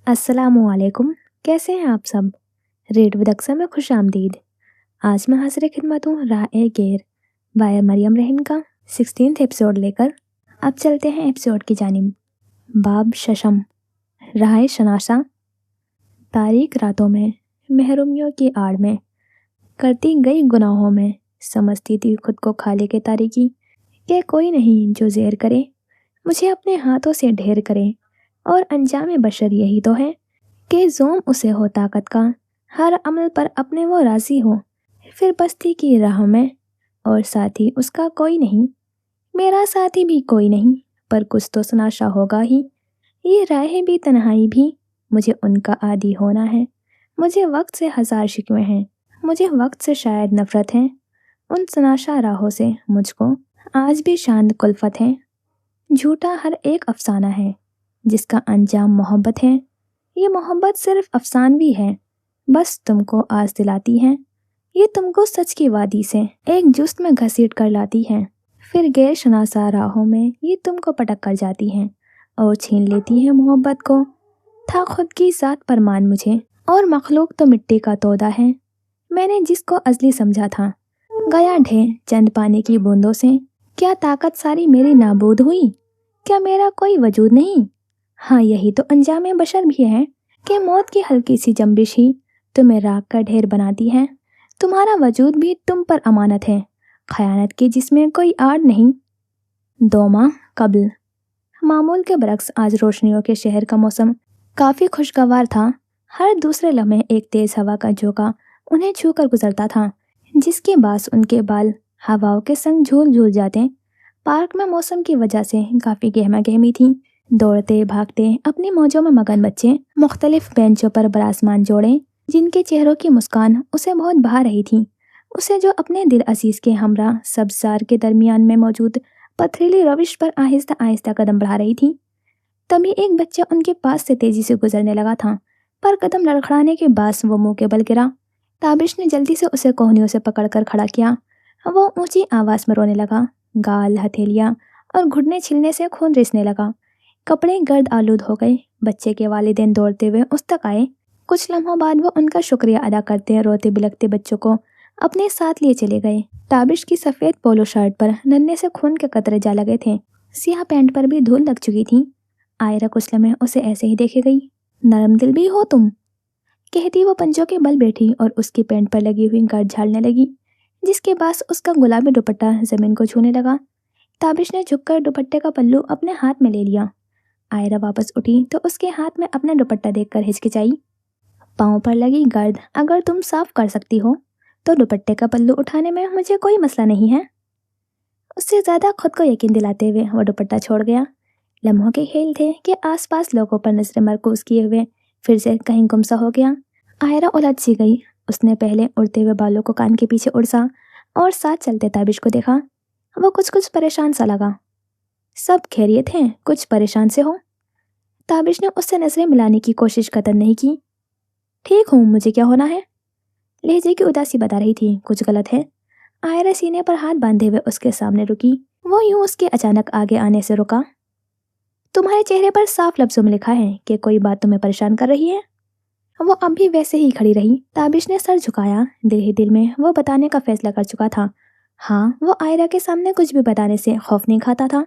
अस्सलाम वालेकुम। कैसे हैं आप सब? रेड विद अक्सर में खुश आमदीद। आज मैं हाजिर खिदमत हूँ राह ए गेर बाय मरियम रहीम का 16th एपिसोड लेकर। अब चलते हैं एपिसोड की जानिब। बाब शशम, राह शनासा। तारीक रातों में, महरूमियों की आड़ में, करती गई गुनाहों में, समझती थी खुद को खाली के तारीकी के कोई नहीं जो ज़ेर करे, मुझे अपने हाथों से ढेर करे। और अंजाम बशर यही तो है कि जोम उसे हो ताकत का, हर अमल पर अपने वो राज़ी हो। फिर बस्ती की राह में और साथी उसका कोई नहीं, मेरा साथी भी कोई नहीं, पर कुछ तो सनाशा होगा ही। ये राहें भी तन्हाई भी, मुझे उनका आदी होना है। मुझे वक्त से हज़ार शिकवे हैं, मुझे वक्त से शायद नफ़रत है। उन सनाशा राहों से मुझको आज भी शांत कुल्फत है। झूठा हर एक अफसाना है जिसका अंजाम मोहब्बत है। ये मोहब्बत सिर्फ अफसानवी है, बस तुमको आस दिलाती है। ये तुमको सच की वादी से एक जुस्त में घसीट कर लाती है। फिर गैर शनासा राहों में ये तुमको पटक कर जाती हैं और छीन लेती हैं मोहब्बत को। था खुद की ज़ात पर मान मुझे, और मखलूक तो मिट्टी का तोदा है। मैंने जिसको अजली समझा था, गया ढे चंद पानी की बूंदों से। क्या ताकत सारी मेरी नाबूद हुई? क्या मेरा कोई वजूद नहीं? हाँ, यही तो अंजाम बशर भी है कि मौत की हल्की सी जंबिश ही तुम्हें राख का ढेर बनाती है। तुम्हारा वजूद भी तुम पर अमानत है, खयानत की जिसमें कोई आड़ नहीं। 2 माह कबल। मामूल के बरक्स आज रोशनियों के शहर का मौसम काफ़ी खुशगवार था। हर दूसरे लम्हे एक तेज़ हवा का झोंका उन्हें छू कर गुजरता था, जिसके बास उनके बाल हवाओं के संग झूल झूल जाते। पार्क में मौसम की वजह से काफ़ी गहमा गहमी थी। दौड़ते भागते अपनी मौजों में मगन बच्चे मुख्तलिफ बेंचों पर बरासमान जोड़े, जिनके चेहरों की मुस्कान उसे बहुत भा रही थी। उसे जो अपने दिल अजीज के हमरा सब्ज़ार के दरमियान में मौजूद पथरीली रविश पर आहिस्ता आहिस्ता कदम बढ़ा रही थी। तभी एक बच्चा उनके पास से तेजी से गुजरने लगा था, पर कदम लड़खड़ाने के बाद वो मुंह के बल गिरा। ताबिश ने जल्दी से उसे कोहनियों से पकड़कर खड़ा किया। वो ऊंची आवाज़ में रोने लगा। गाल, हथेलियाँ और घुटने छिलने से खून रिसने लगा। कपड़े गर्द आलूद हो गए। बच्चे के वालिदैन दौड़ते हुए उस तक आए। कुछ लम्हों बाद वो उनका शुक्रिया अदा करते रोते बिलखते बच्चों को अपने साथ लिए चले गए। ताबिश की सफ़ेद पोलो शर्ट पर नन्हे से खून के कतरे जा लगे थे। सियाह पैंट पर भी धूल लग चुकी थी। आयरा कुछ लम्हे उसे ऐसे ही देखे गई। नरम दिल भी हो तुम, कहती वो पंजों के बल बैठी और उसकी पैंट पर लगी हुई गर्द झाड़ने लगी, जिसके पास उसका गुलाबी दुपट्टा जमीन को छूने लगा। ताबिश ने झुककर दुपट्टे का पल्लू अपने हाथ में ले लिया। आयरा वापस उठी तो उसके हाथ में अपना दुपट्टा देखकर हिचकिचाई। पाँव पर लगी गर्द अगर तुम साफ कर सकती हो तो दुपट्टे का पल्लू उठाने में मुझे कोई मसला नहीं है। उससे ज़्यादा खुद को यकीन दिलाते हुए वो दुपट्टा छोड़ गया। लम्हों के खेल थे कि आसपास लोगों पर नजरें मरकूज किए हुए फिर से कहीं गुमसा हो गया। आयरा उलझ सी गई। उसने पहले उड़ते हुए बालों को कान के पीछे उड़सा और साथ चलते ताबिश को देखा। वो कुछ कुछ परेशान सा लगा। सब खैरियत हैं, कुछ परेशान से हो? ताबिश ने उससे नजरें मिलाने की कोशिश कतई नहीं की। ठीक हूँ, मुझे क्या होना है? लहजे की उदासी बता रही थी कुछ गलत है। आयरा सीने पर हाथ बांधे हुए उसके सामने रुकी। वो यूं उसके अचानक आगे आने से रुका। तुम्हारे चेहरे पर साफ लफ्जों में लिखा है कि कोई बात तुम्हें परेशान कर रही है। वो अब भी वैसे ही खड़ी रही। ताबिश ने सर झुकाया। दिल ही दिल में वो बताने का फैसला कर चुका था। हाँ, वो आयरा के सामने कुछ भी बताने से खौफ नहीं खाता था।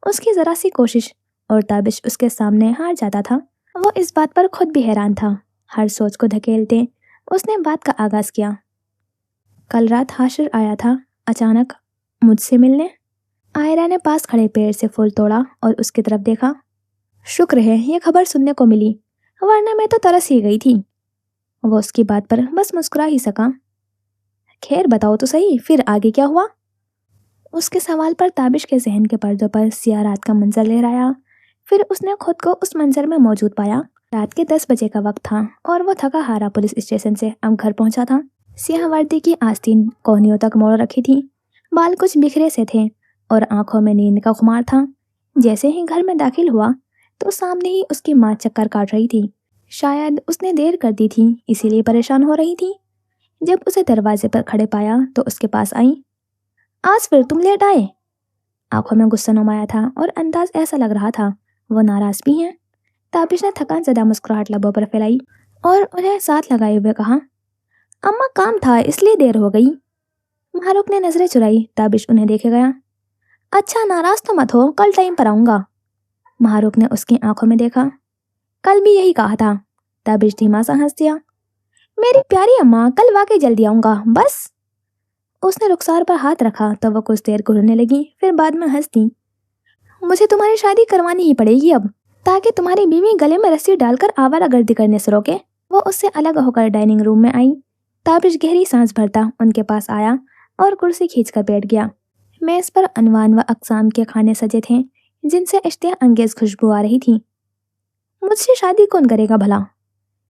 उसकी ज़रा सी कोशिश और ताबिश उसके सामने हार जाता था। वो इस बात पर खुद भी हैरान था। हर सोच को धकेलते उसने बात का आगाज़ किया। कल रात हाशिर आया था अचानक मुझसे मिलने। आयरा ने पास खड़े पेड़ से फूल तोड़ा और उसकी तरफ देखा। शुक्र है ये खबर सुनने को मिली, वरना मैं तो तरस ही गई थी। वो उसकी बात पर बस मुस्कुरा ही सका। खैर बताओ तो सही, फिर आगे क्या हुआ? उसके सवाल पर ताबिश के जहन के पर्दों पर सियाह रात का मंजर लहराया। फिर उसने खुद को उस मंजर में मौजूद पाया। रात के 10 बजे का वक्त था और वो थका हारा पुलिस स्टेशन से अब घर पहुंचा था। सियाह वर्दी की आस्तीन कोहनियों तक मोड़ रखी थी। बाल कुछ बिखरे से थे और आंखों में नींद का खुमार था। जैसे ही घर में दाखिल हुआ तो सामने ही उसकी माँ चक्कर काट रही थी। शायद उसने देर कर दी थी, इसीलिए परेशान हो रही थी। जब उसे दरवाजे पर खड़े पाया तो उसके पास आई। आज फिर तुम लेट आए? आंखों में गुस्सा नुमाया था और अंदाज ऐसा लग रहा था वो नाराज भी हैं। ताबिश ने थकान ज़दा मुस्कुराहट लबों पर फैलाई और उन्हें साथ लगाए हुए कहा, अम्मा काम था इसलिए देर हो गई। मारूक ने नजरें चुराई। ताबिश उन्हें देखे गया। अच्छा नाराज तो मत हो, कल टाइम पर आऊँगा। मारूक ने उसकी आंखों में देखा। कल भी यही कहा था। ताबिश धीमा सा हंस दिया। मेरी प्यारी अम्मा, कल वाकई जल्दी आऊँगा बस। उसने रुखसार पर हाथ रखा तो वह कुछ देर घूरने लगी, फिर बाद में हंस दी। मुझे तुम्हारी शादी करवानी ही पड़ेगी अब, ताकि तुम्हारी बीवी गले में रस्सी डालकर आवारागर्दी करने से रोके। वो उससे अलग होकर डाइनिंग रूम में आई। ताबिश गहरी सांस भरता उनके पास आया और कुर्सी खींचकर बैठ गया। मेज पर अनवान व अक़साम के खाने सजे थे, जिनसे इश्तिहा अंगेज खुशबू आ रही थी। मुझसे शादी कौन करेगा भला?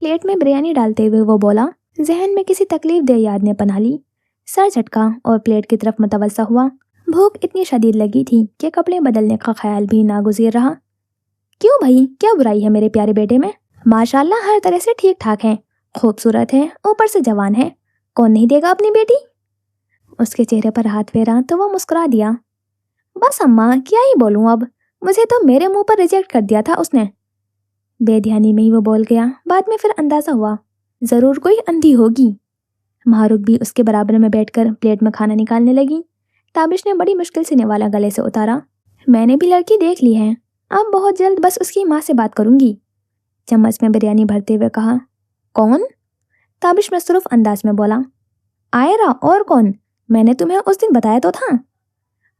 प्लेट में बिरयानी डालते हुए वो बोला। जहन में किसी तकलीफ दे याद ने पनाह ली। सर झटका और प्लेट की तरफ मुतवस्सा हुआ। भूख इतनी शदीद लगी थी कि कपड़े बदलने का ख्याल भी नागुज़ीर रहा। क्यों भाई, क्या बुराई है मेरे प्यारे बेटे में? माशाल्लाह हर तरह से ठीक ठाक है, खूबसूरत है, ऊपर से जवान है। कौन नहीं देगा अपनी बेटी? उसके चेहरे पर हाथ फेरा तो वो मुस्कुरा दिया। बस अम्मा, क्या ही बोलूं अब, मुझे तो मेरे मुंह पर रिजेक्ट कर दिया था उसने। बेध्यानी में ही वो बोल गया। बाद में फिर अंदाजा हुआ, जरूर कोई अंधी होगी। मारूक भी उसके बराबर में बैठकर प्लेट में खाना निकालने लगी। ताबिश ने बड़ी मुश्किल से निवाला गले से उतारा। मैंने भी लड़की देख ली है, अब बहुत जल्द बस उसकी माँ से बात करूंगी। चम्मच में बिरयानी भरते हुए कहा। कौन? ताबिश मसरूफ अंदाज में बोला। आयरा, और कौन? मैंने तुम्हें उस दिन बताया तो था।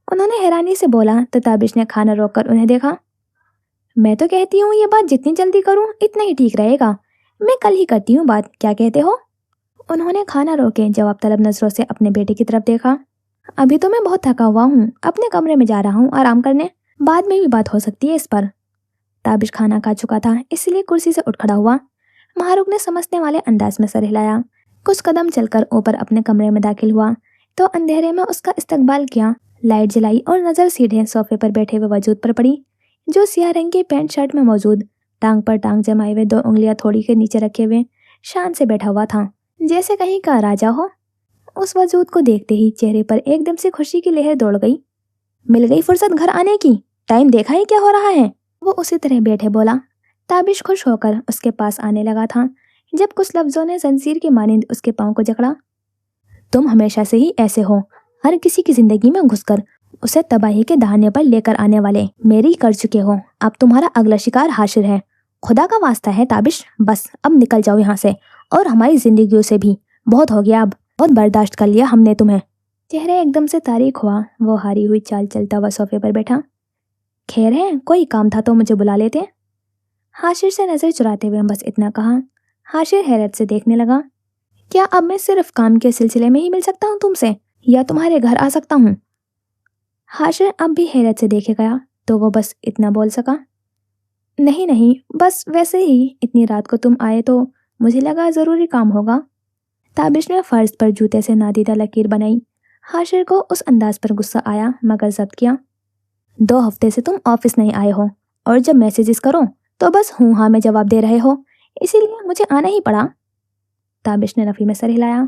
उन्होंने हैरानी से बोला तो ताबिश ने खाना रोककर उन्हें देखा। मैं तो कहती हूँ ये बात जितनी जल्दी करूँ इतना ही ठीक रहेगा। मैं कल ही करती हूँ बात, क्या कहते हो? उन्होंने खाना रोके जवाब तलब नजरों से अपने बेटे की तरफ देखा। अभी तो मैं बहुत थका हुआ हूँ, अपने कमरे में जा रहा हूँ आराम करने, बाद में भी बात हो सकती है इस पर। ताबिश खाना खा चुका था, इसलिए कुर्सी से उठ खड़ा हुआ। मारूक ने समझने वाले अंदाज में सर हिलाया। कुछ कदम चलकर ऊपर अपने कमरे में दाखिल हुआ तो अंधेरे में उसका इस्तकबाल किया। लाइट जलाई और नज़र सीधे सोफे पर बैठे हुए वजूद पर पड़ी, जो सियाह रंग की पैंट शर्ट में मौजूद, टांग पर टांग जमाए हुए 2 उंगलियां थोड़ी के नीचे रखे हुए शान से बैठा हुआ था, जैसे कहीं का राजा हो। उस वजूद को देखते ही चेहरे पर एकदम से खुशी की लहर दौड़ गई। मिल गई फुर्सत घर आने की, टाइम देखा है क्या हो रहा है? वो उसी तरह बैठे बोला। ताबिश खुश होकर उसके पास आने लगा था जब कुछ लफ्जों ने जंजीर के मानिंद उसके पाँव को जकड़ा। तुम हमेशा से ही ऐसे हो, हर किसी की जिंदगी में घुसकर उसे तबाही के दहाने पर लेकर आने वाले मेरी कर चुके हो। अब तुम्हारा अगला शिकार हाशिर है। खुदा का वास्ता है ताबिश, बस अब निकल जाओ यहाँ से, और हमारी जिंदगियों से भी। बहुत हो गया, अब बहुत बर्दाश्त कर लिया हमने तुम्हें। चेहरे एकदम से तारीख हुआ। वो हारी हुई चाल चलता हुआ सोफे पर बैठा। खैर है, कोई काम था तो मुझे बुला लेते। हाशिर से नजर चुराते हुए बस इतना कहा। हाशिर हैरत से देखने लगा। क्या अब मैं सिर्फ काम के सिलसिले में ही मिल सकता हूँ तुमसे, या तुम्हारे घर आ सकता हूँ? हाशिर अब भी हैरत से देखे गया तो वो बस इतना बोल सका। नहीं नहीं, बस वैसे ही, इतनी रात को तुम आए तो मुझे लगा ज़रूरी काम होगा। ताबिश ने फर्श पर जूते से नादीदा लकीर बनाई। हाशिर को उस अंदाज पर गुस्सा आया, मगर जब्त किया। 2 हफ्ते से तुम ऑफिस नहीं आए हो, और जब मैसेजेस करो तो बस हूँ हाँ में जवाब दे रहे हो, इसीलिए मुझे आना ही पड़ा। ताबिश ने नफ़ी में सर हिलाया।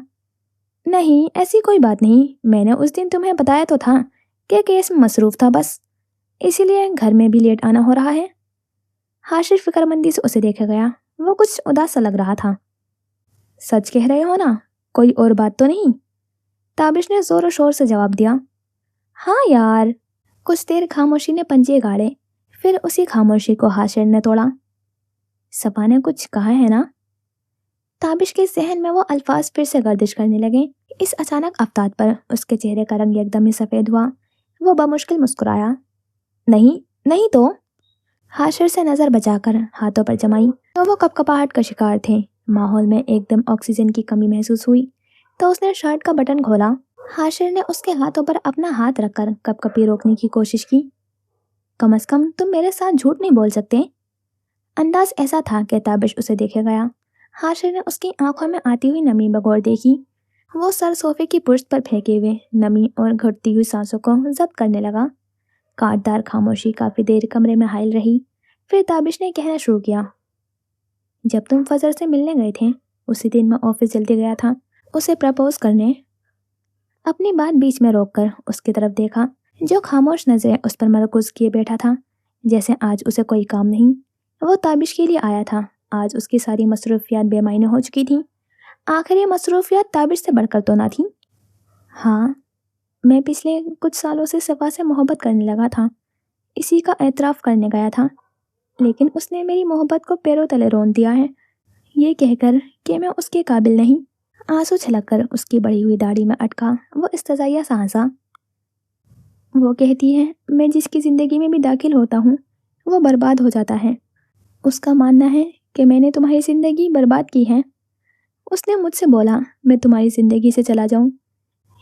नहीं, ऐसी कोई बात नहीं, मैंने उस दिन तुम्हें बताया तो था कि केस में मसरूफ़ था, बस इसीलिए घर में भी लेट आना हो रहा है। हाशिर फिक्रमंदी से उसे देखा गया। वो कुछ उदास सा लग रहा था। सच कह रहे हो ना, कोई और बात तो नहीं? ताबिश ने जोर शोर से जवाब दिया। हाँ यार। कुछ देर खामोशी ने पंजे गाड़े, फिर उसी खामोशी को हाशिर ने तोड़ा। सपा ने कुछ कहा है ना? ताबिश के जहन में वो अल्फाज फिर से गर्दिश करने लगे। इस अचानक अफ्ताब पर उसके चेहरे का रंग एकदम ही सफ़ेद हुआ। वो बमुश्किल मुस्कुराया। नहीं नहीं तो। हाशिर से नज़र बचाकर हाथों पर जमाई तो वो कपकपाहट का शिकार थे। माहौल में एकदम ऑक्सीजन की कमी महसूस हुई तो उसने शर्ट का बटन खोला। हाशिर ने उसके हाथों पर अपना हाथ रखकर कपकपी रोकने की कोशिश की। कम से कम तुम मेरे साथ झूठ नहीं बोल सकते। अंदाज ऐसा था कि ताबिश उसे देखे गया। हाशिर ने उसकी आंखों में आती हुई नमी बगौर देखी। वो सर सोफे की पुश्त पर फेंके हुए नमी और घटती हुई सांसों को जब्त करने लगा। काटदार खामोशी काफ़ी देर कमरे में हायल रही। फिर ताबिश ने कहना शुरू किया। जब तुम फजर से मिलने गए थे, उसी दिन मैं ऑफिस जल्दी गया था उसे प्रपोज करने। अपनी बात बीच में रोककर उसकी तरफ देखा, जो खामोश नजरें उस पर मरकूज किए बैठा था, जैसे आज उसे कोई काम नहीं, وہ تابش کے لیے آیا تھا۔ آج اس کی ساری مصروفیات بے معنی ہو چکی تھیں۔ آخر یہ مصروفیات تابش سے بڑھ کر تو نہ تھیں۔ ہاں، میں پچھلے کچھ سالوں سے صفا سے محبت کرنے لگا تھا، اسی کا اعتراف کرنے گیا تھا، لیکن اس نے میری محبت کو پیروں تلے رون دیا ہے، یہ کہہ کر کہ میں اس کے قابل نہیں۔ آنسو چھلک کر اس کی بڑی ہوئی داڑھی میں اٹکا وہ استزائیہ سا ہنسا۔ وہ کہتی ہے میں جس کی زندگی میں بھی داخل ہوتا ہوں وہ برباد ہو جاتا ہے۔ اس کا ماننا ہے کہ میں نے تمہاری زندگی برباد کی ہے۔ اس نے مجھ سے بولا میں تمہاری زندگی سے چلا جاؤں۔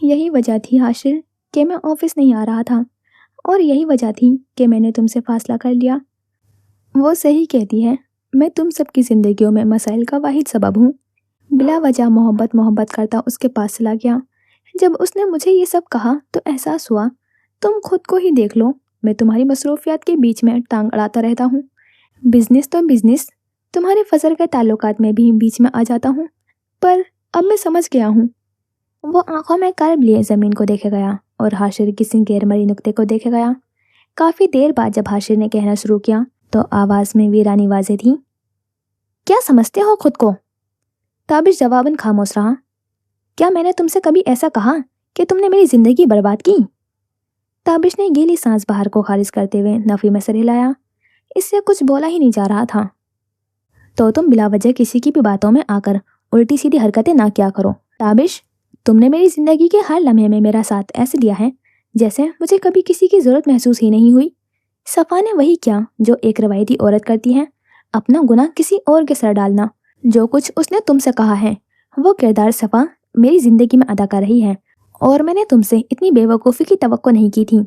یہی وجہ تھی حاشر کہ میں آفس نہیں آ رہا تھا، اور یہی وجہ تھی کہ میں نے تم سے فاصلہ کر لیا۔ وہ صحیح کہتی ہے، میں تم سب کی زندگیوں میں مسائل کا واحد سبب ہوں۔ بلا وجہ محبت کرتا اس کے پاس چلا گیا۔ جب اس نے مجھے یہ سب کہا تو احساس ہوا تم خود کو ہی دیکھ لو، میں تمہاری مصروفیات کے بیچ میں ٹانگ اڑاتا رہتا ہوں۔ بزنس تو بزنس، تمہارے فضل کے تعلقات میں بھی بیچ میں آ جاتا ہوں، پر اب میں سمجھ گیا ہوں۔ وہ آنکھوں میں کرب لیے زمین کو دیکھے گیا اور حاشر کسی غیر مرئی نقطے کو دیکھے گیا۔ کافی دیر بعد جب حاشر نے کہنا شروع کیا تو آواز میں ویرانی واضح تھی۔ کیا سمجھتے ہو خود کو؟ تابش جواباً خاموش رہا۔ کیا میں نے تم سے کبھی ایسا کہا کہ تم نے میری زندگی برباد کی؟ تابش نے گیلی سانس باہر کو خارج کرتے ہوئے نفی میں سر ہلایا۔ اس سے کچھ بولا ہی نہیں جا رہا تھا۔ تو تم بلا وجہ کسی کی بھی باتوں میں آ کر الٹی سیدھی حرکتیں نہ کیا کرو۔ تابش، تم نے میری زندگی کے ہر لمحے میں میرا ساتھ ایسے دیا ہے جیسے مجھے کبھی کسی کی ضرورت محسوس ہی نہیں ہوئی۔ صفا نے وہی کیا جو ایک روایتی عورت کرتی ہے، اپنا گناہ کسی اور کے سر ڈالنا۔ جو کچھ اس نے تم سے کہا ہے وہ کردار صفا میری زندگی میں ادا کر رہی ہے، اور میں نے تم سے اتنی بے وقوفی کی توقع نہیں کی تھی۔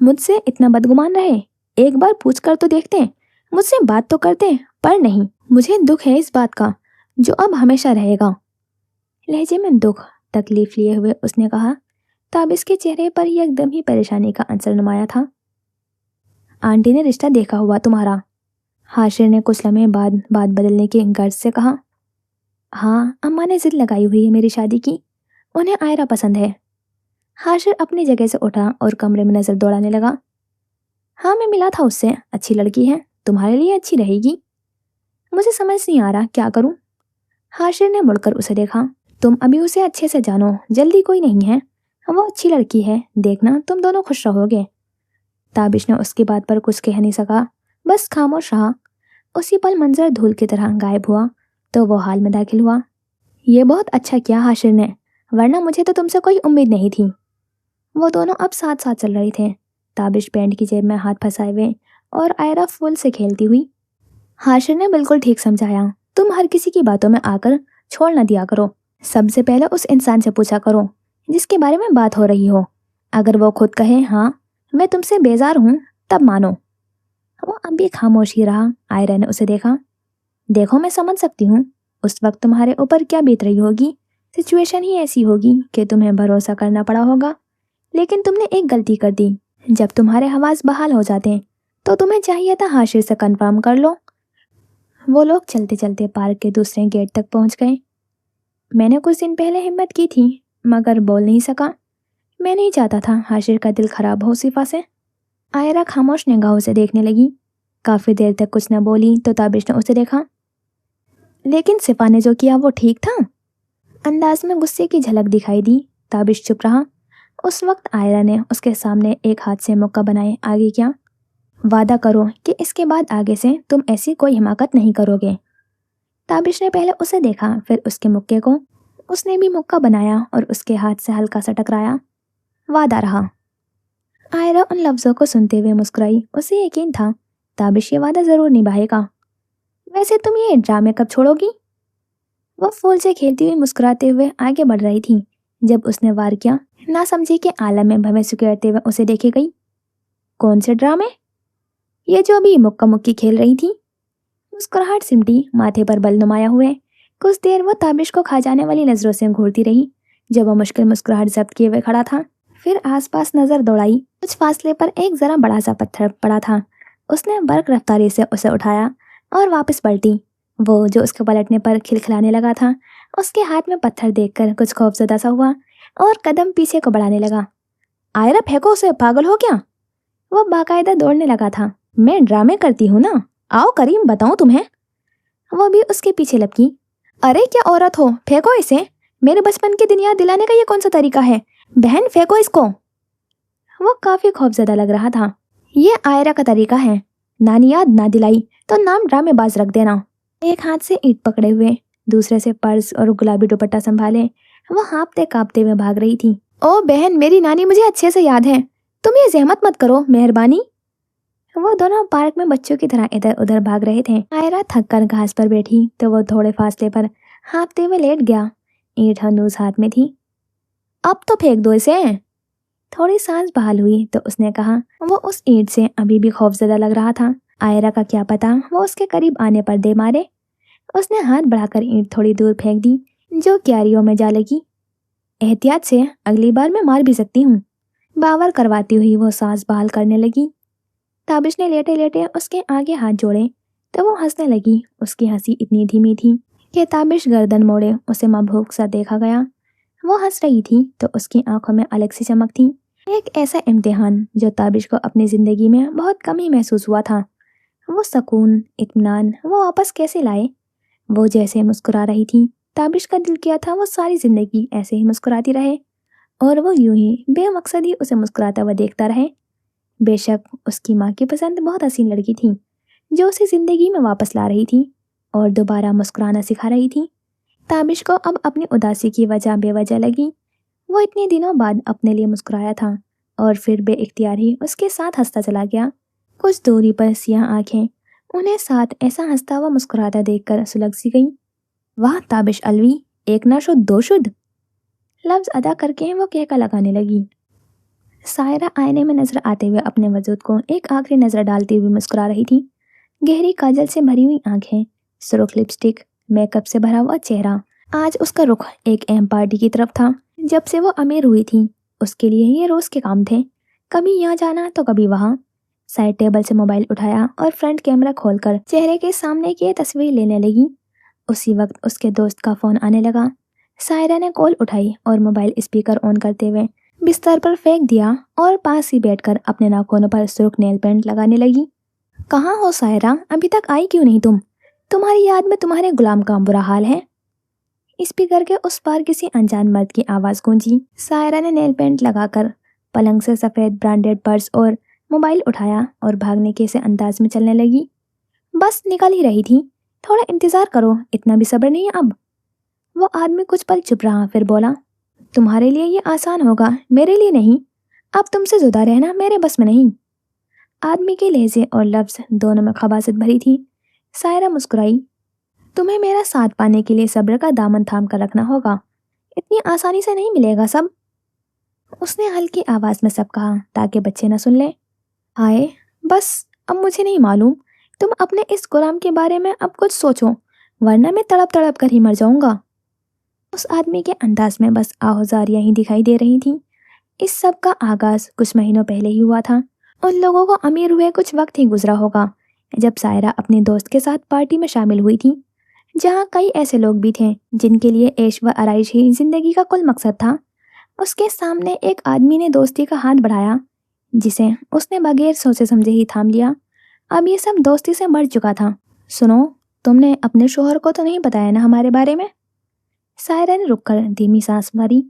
مجھ سے اتنا بدگمان رہے، ایک بار پوچھ کر تو دیکھتے، مجھ سے بات تو کرتے، پر نہیں۔ مجھے دکھ ہے اس بات کا جو اب ہمیشہ رہے گا۔ لہجے میں دکھ تکلیف لیے ہوئے اس نے کہا۔ تابش کے چہرے پر یک دم ہی پریشانی کا عنصر نمایاں تھا۔ آنٹی نے رشتہ دیکھا ہوا تمہارا؟ حاشر نے کچھ لمحے بعد بات بدلنے کی غرض سے کہا۔ ہاں، اماں نے ضد لگائی ہوئی ہے میری شادی کی، انہیں آئرہ پسند ہے۔ حاشر اپنی جگہ سے اٹھا اور کمرے میں نظر دوڑانے لگا۔ ہاں، میں ملا تھا اس سے، اچھی لڑکی ہے، تمہارے لیے اچھی رہے گی۔ مجھے سمجھ نہیں آ رہا کیا کروں۔ حاشر نے مڑ کر اسے دیکھا۔ تم ابھی اسے اچھے سے جانو، جلدی کوئی نہیں ہے، وہ اچھی لڑکی ہے، دیکھنا تم دونوں خوش رہو گے۔ تابش نے اس کی بات پر کچھ کہہ نہیں سکا، بس خاموش رہا۔ اسی پل منظر دھول کی طرح غائب ہوا تو وہ حال میں داخل ہوا۔ یہ بہت اچھا کیا حاشر نے، ورنہ مجھے تو تم سے کوئی امید نہیں تھی۔ وہ دونوں اب ساتھ ساتھ چل رہے تھے، تابش پینٹ کی جیب میں ہاتھ پھنسائے ہوئے اور آئرہ پھول سے کھیلتی ہوئی۔ حاشر نے بالکل ٹھیک سمجھایا، تم ہر کسی کی باتوں میں آ کر چھوڑ نہ دیا کرو، سب سے پہلے اس انسان سے پوچھا کرو جس کے بارے میں بات ہو رہی ہو۔ اگر وہ خود کہے ہاں میں تم سے بیزار ہوں تب مانو۔ وہ اب بھی خاموش ہی رہا۔ آئرہ نے اسے دیکھا۔ دیکھو، میں سمجھ سکتی ہوں اس وقت تمہارے اوپر کیا بیت رہی ہوگی، سچویشن ہی ایسی ہوگی کہ تمہیں بھروسہ کرنا پڑا ہوگا، لیکن تم نے ایک غلطی کر دی۔ جب تمہارے حواس بحال ہو جاتے تو تمہیں چاہیے تھا حاشر سے کنفرم کر لو۔ وہ لوگ چلتے چلتے پارک کے دوسرے گیٹ تک پہنچ گئے۔ میں نے کچھ دن پہلے ہمت کی تھی مگر بول نہیں سکا، میں نہیں چاہتا تھا حاشر کا دل خراب ہو صفا سے۔ آئرہ خاموش نگاہوں سے دیکھنے لگی۔ کافی دیر تک کچھ نہ بولی تو تابش نے اسے دیکھا۔ لیکن صفا نے جو کیا وہ ٹھیک تھا؟ انداز میں غصے کی جھلک دکھائی دی۔ تابش چپ رہا۔ اس وقت آئرہ نے اس کے سامنے ایک ہاتھ سے مکہ بنائے آگے کیا۔ وعدہ کرو کہ اس کے بعد آگے سے تم ایسی کوئی حماقت نہیں کرو گے۔ تابش نے پہلے اسے دیکھا پھر اس کے مکے کو۔ اس نے بھی مکہ بنایا اور اس کے ہاتھ سے ہلکا سا ٹکرایا۔ وعدہ رہا۔ آئرہ ان لفظوں کو سنتے ہوئے مسکرائی۔ اسے یقین تھا تابش یہ وعدہ ضرور نبھائے گا۔ ویسے تم یہ ڈرامے کب چھوڑو گی؟ وہ پھول سے کھیلتی ہوئی مسکراتے ہوئے آگے بڑھ رہی تھی جب اس نے وار کیا۔ نہ سمجھی کے عالم میں بھویں سکیڑتے ہوئے اسے دیکھے گئی۔ کون سے ڈرامے؟ یہ جو ابھی مکہ مکی کھیل رہی تھی۔ مسکراہٹ سمٹی، ماتھے پر بل نمایاں ہوئے۔ کچھ دیر وہ تابش کو کھا جانے والی نظروں سے گھورتی رہی جب وہ مشکل مسکراہٹ ضبط کیے ہوئے کھڑا تھا۔ پھر آس پاس نظر دوڑائی۔ کچھ فاصلے پر ایک ذرا بڑا سا پتھر پڑا تھا۔ اس نے برق رفتاری سے اسے اٹھایا اور واپس پلٹی۔ وہ جو اس کے پلٹنے پر کھلکھلانے لگا تھا، اس کے ہاتھ میں پتھر دیکھ کر کچھ خوفزدہ سا ہوا اور قدم پیچھے کو بڑھانے لگا۔ آئرہ پھینکو اسے، پاگل ہو کیا؟ وہ باقاعدہ دوڑنے لگا تھا۔ میں ڈرامے کرتی ہوں نا، आओ करیم, बताऊं तुम्हें। वो भी उसके पीछे लपकी। अरे क्या औरत हो, फेंको इसे, मेरे बचपन के दिन याद दिलाने का ये कौन सा तरीका है? बहन फेंको इसको। वो काफी खौफजदा लग रहा था। ये आयरा का तरीका है, नानी याद ना दिलाई तो नाम ड्रामेबाज रख देना। एक हाथ से ईंट पकड़े हुए, दूसरे से पर्स और गुलाबी दुपट्टा संभाले, वो हाँफते कांपते हुए भाग रही थी। ओ बहन, मेरी नानी मुझे अच्छे से याद है, तुम ये जहमत मत करो मेहरबानी। वो दोनों पार्क में बच्चों की तरह इधर उधर भाग रहे थे। आयरा थक कर घास पर बैठी तो वो थोड़े फासले पर हाँफते हुए लेट गया। ईंट हनूज हाथ में थी। अब तो फेंक दो इसे। थोड़ी सांस बहाल हुई तो उसने कहा। वो उस ईंट से अभी भी खौफजदा लग रहा था। आयरा का क्या पता वो उसके करीब आने पर दे मारे। उसने हाथ बढ़ाकर ईंट थोड़ी दूर फेंक दी, जो क्यारियों में जा लगी। एहतियात से, अगली बार मैं मार भी सकती हूँ, बावर करवाती हुई वो सांस बहाल करने लगी। ताबिश ने लेटे लेटे उसके आगे हाथ जोड़े तो वो हंसने लगी। उसकी हंसी इतनी धीमी थी कि ताबिश गर्दन मोड़े उसे मबहूक सा देखा गया। वो हंस रही थी तो उसकी आंखों में अलग सी चमक थी। एक ऐसा इम्तिहान जो ताबिश को अपनी जिंदगी में बहुत कम ही महसूस हुआ था। वो सुकून, इत्मीनान वो वापस कैसे लाए? वो जैसे मुस्कुरा रही थी, ताबिश का दिल किया था वो सारी जिंदगी ऐसे ही मुस्कुराती रहे, और वो यूं ही बेमकसद ही उसे मुस्कुराता हुआ देखता रहे। बेशक उसकी माँ की पसंद बहुत हसीन लड़की थी, जो उसे जिंदगी में वापस ला रही थी और दोबारा मुस्कुराना सिखा रही थी। ताबिश को अब अपनी उदासी की वजह बेवजह लगी। वो इतने दिनों बाद अपने लिए मुस्कुराया था और फिर बेइख्तियार ही उसके साथ हंसता चला गया। कुछ दूरी पर सियाह आंखें उन्हें साथ ऐसा हंसता हुआ मुस्कुराता देखकर सुलग सी गई। वाह ताबिश अलवी, एक ना शुद्ध दो शुद्ध, लफ्ज अदा करके वो कहका लगाने लगी। सायरा आईने में नजर आते हुए अपने वजूद को एक आखिरी नजर डालती हुई मुस्कुरा रही थी। गहरी काजल से भरी हुई आंखें, सुर्ख लिपस्टिक, मेकअप से भरा हुआ चेहरा। आज उसका रुख एक अहम पार्टी की तरफ था। जब से वो अमीर हुई थी उसके लिए ये रोज के काम थे, कभी यहाँ जाना तो कभी वहाँ। साइड टेबल से मोबाइल उठाया और फ्रंट कैमरा खोलकर चेहरे के सामने की तस्वीर लेने लगी। उसी वक्त उसके दोस्त का फोन आने लगा। सायरा ने कॉल उठाई और मोबाइल स्पीकर ऑन करते हुए बिस्तर पर फेंक दिया और पास ही बैठकर अपने नाखूनों पर सुर्ख नेल पेंट लगाने लगी। कहाँ हो सायरा, अभी तक आई क्यों नहीं तुम? तुम्हारी याद में तुम्हारे गुलाम का बुरा हाल है। स्पीकर के उस पार किसी अनजान मर्द की आवाज गूंजी। सायरा ने नेल पेंट लगाकर पलंग से सफेद ब्रांडेड पर्स और मोबाइल उठाया और भागने के से अंदाज में चलने लगी। बस निकल ही रही थी, थोड़ा इंतजार करो, इतना भी सब्र नहीं अब। वो आदमी कुछ पल चुप रहा, फिर बोला, तुम्हारे लिए ये आसान होगा, मेरे लिए नहीं। अब तुमसे जुदा रहना मेरे बस में नहीं। आदमी के लहजे और लफ्ज दोनों में खबासत भरी थी। सायरा मुस्कुराई। तुम्हें मेरा साथ पाने के लिए सब्र का दामन थाम कर रखना होगा, इतनी आसानी से नहीं मिलेगा सब। उसने हल्की आवाज में सब कहा ताकि बच्चे न सुन ले। हाय, बस अब मुझे नहीं मालूम, तुम अपने इस गुलाम के बारे में अब कुछ सोचो, वरना मैं तड़प तड़प कर ही मर जाऊंगा। उस आदमी के अंदाज में बस आहुजारियां ही दिखाई दे रही थीं। इस सब का आगाज कुछ महीनों पहले ही हुआ था। उन लोगों को अमीर हुए कुछ वक्त ही गुजरा होगा जब सायरा अपने दोस्त के साथ पार्टी में शामिल हुई थी, जहाँ कई ऐसे लोग भी थे जिनके लिए ऐश व आराइश ही जिंदगी का कुल मकसद था। उसके सामने एक आदमी ने दोस्ती का हाथ बढ़ाया, जिसे उसने बगैर सोचे समझे ही थाम लिया। अब ये सब दोस्ती से बढ़ चुका था। सुनो, तुमने अपने शोहर को तो नहीं बताया ना हमारे बारे में? सायरा ने रुककर धीमी सांस मारी।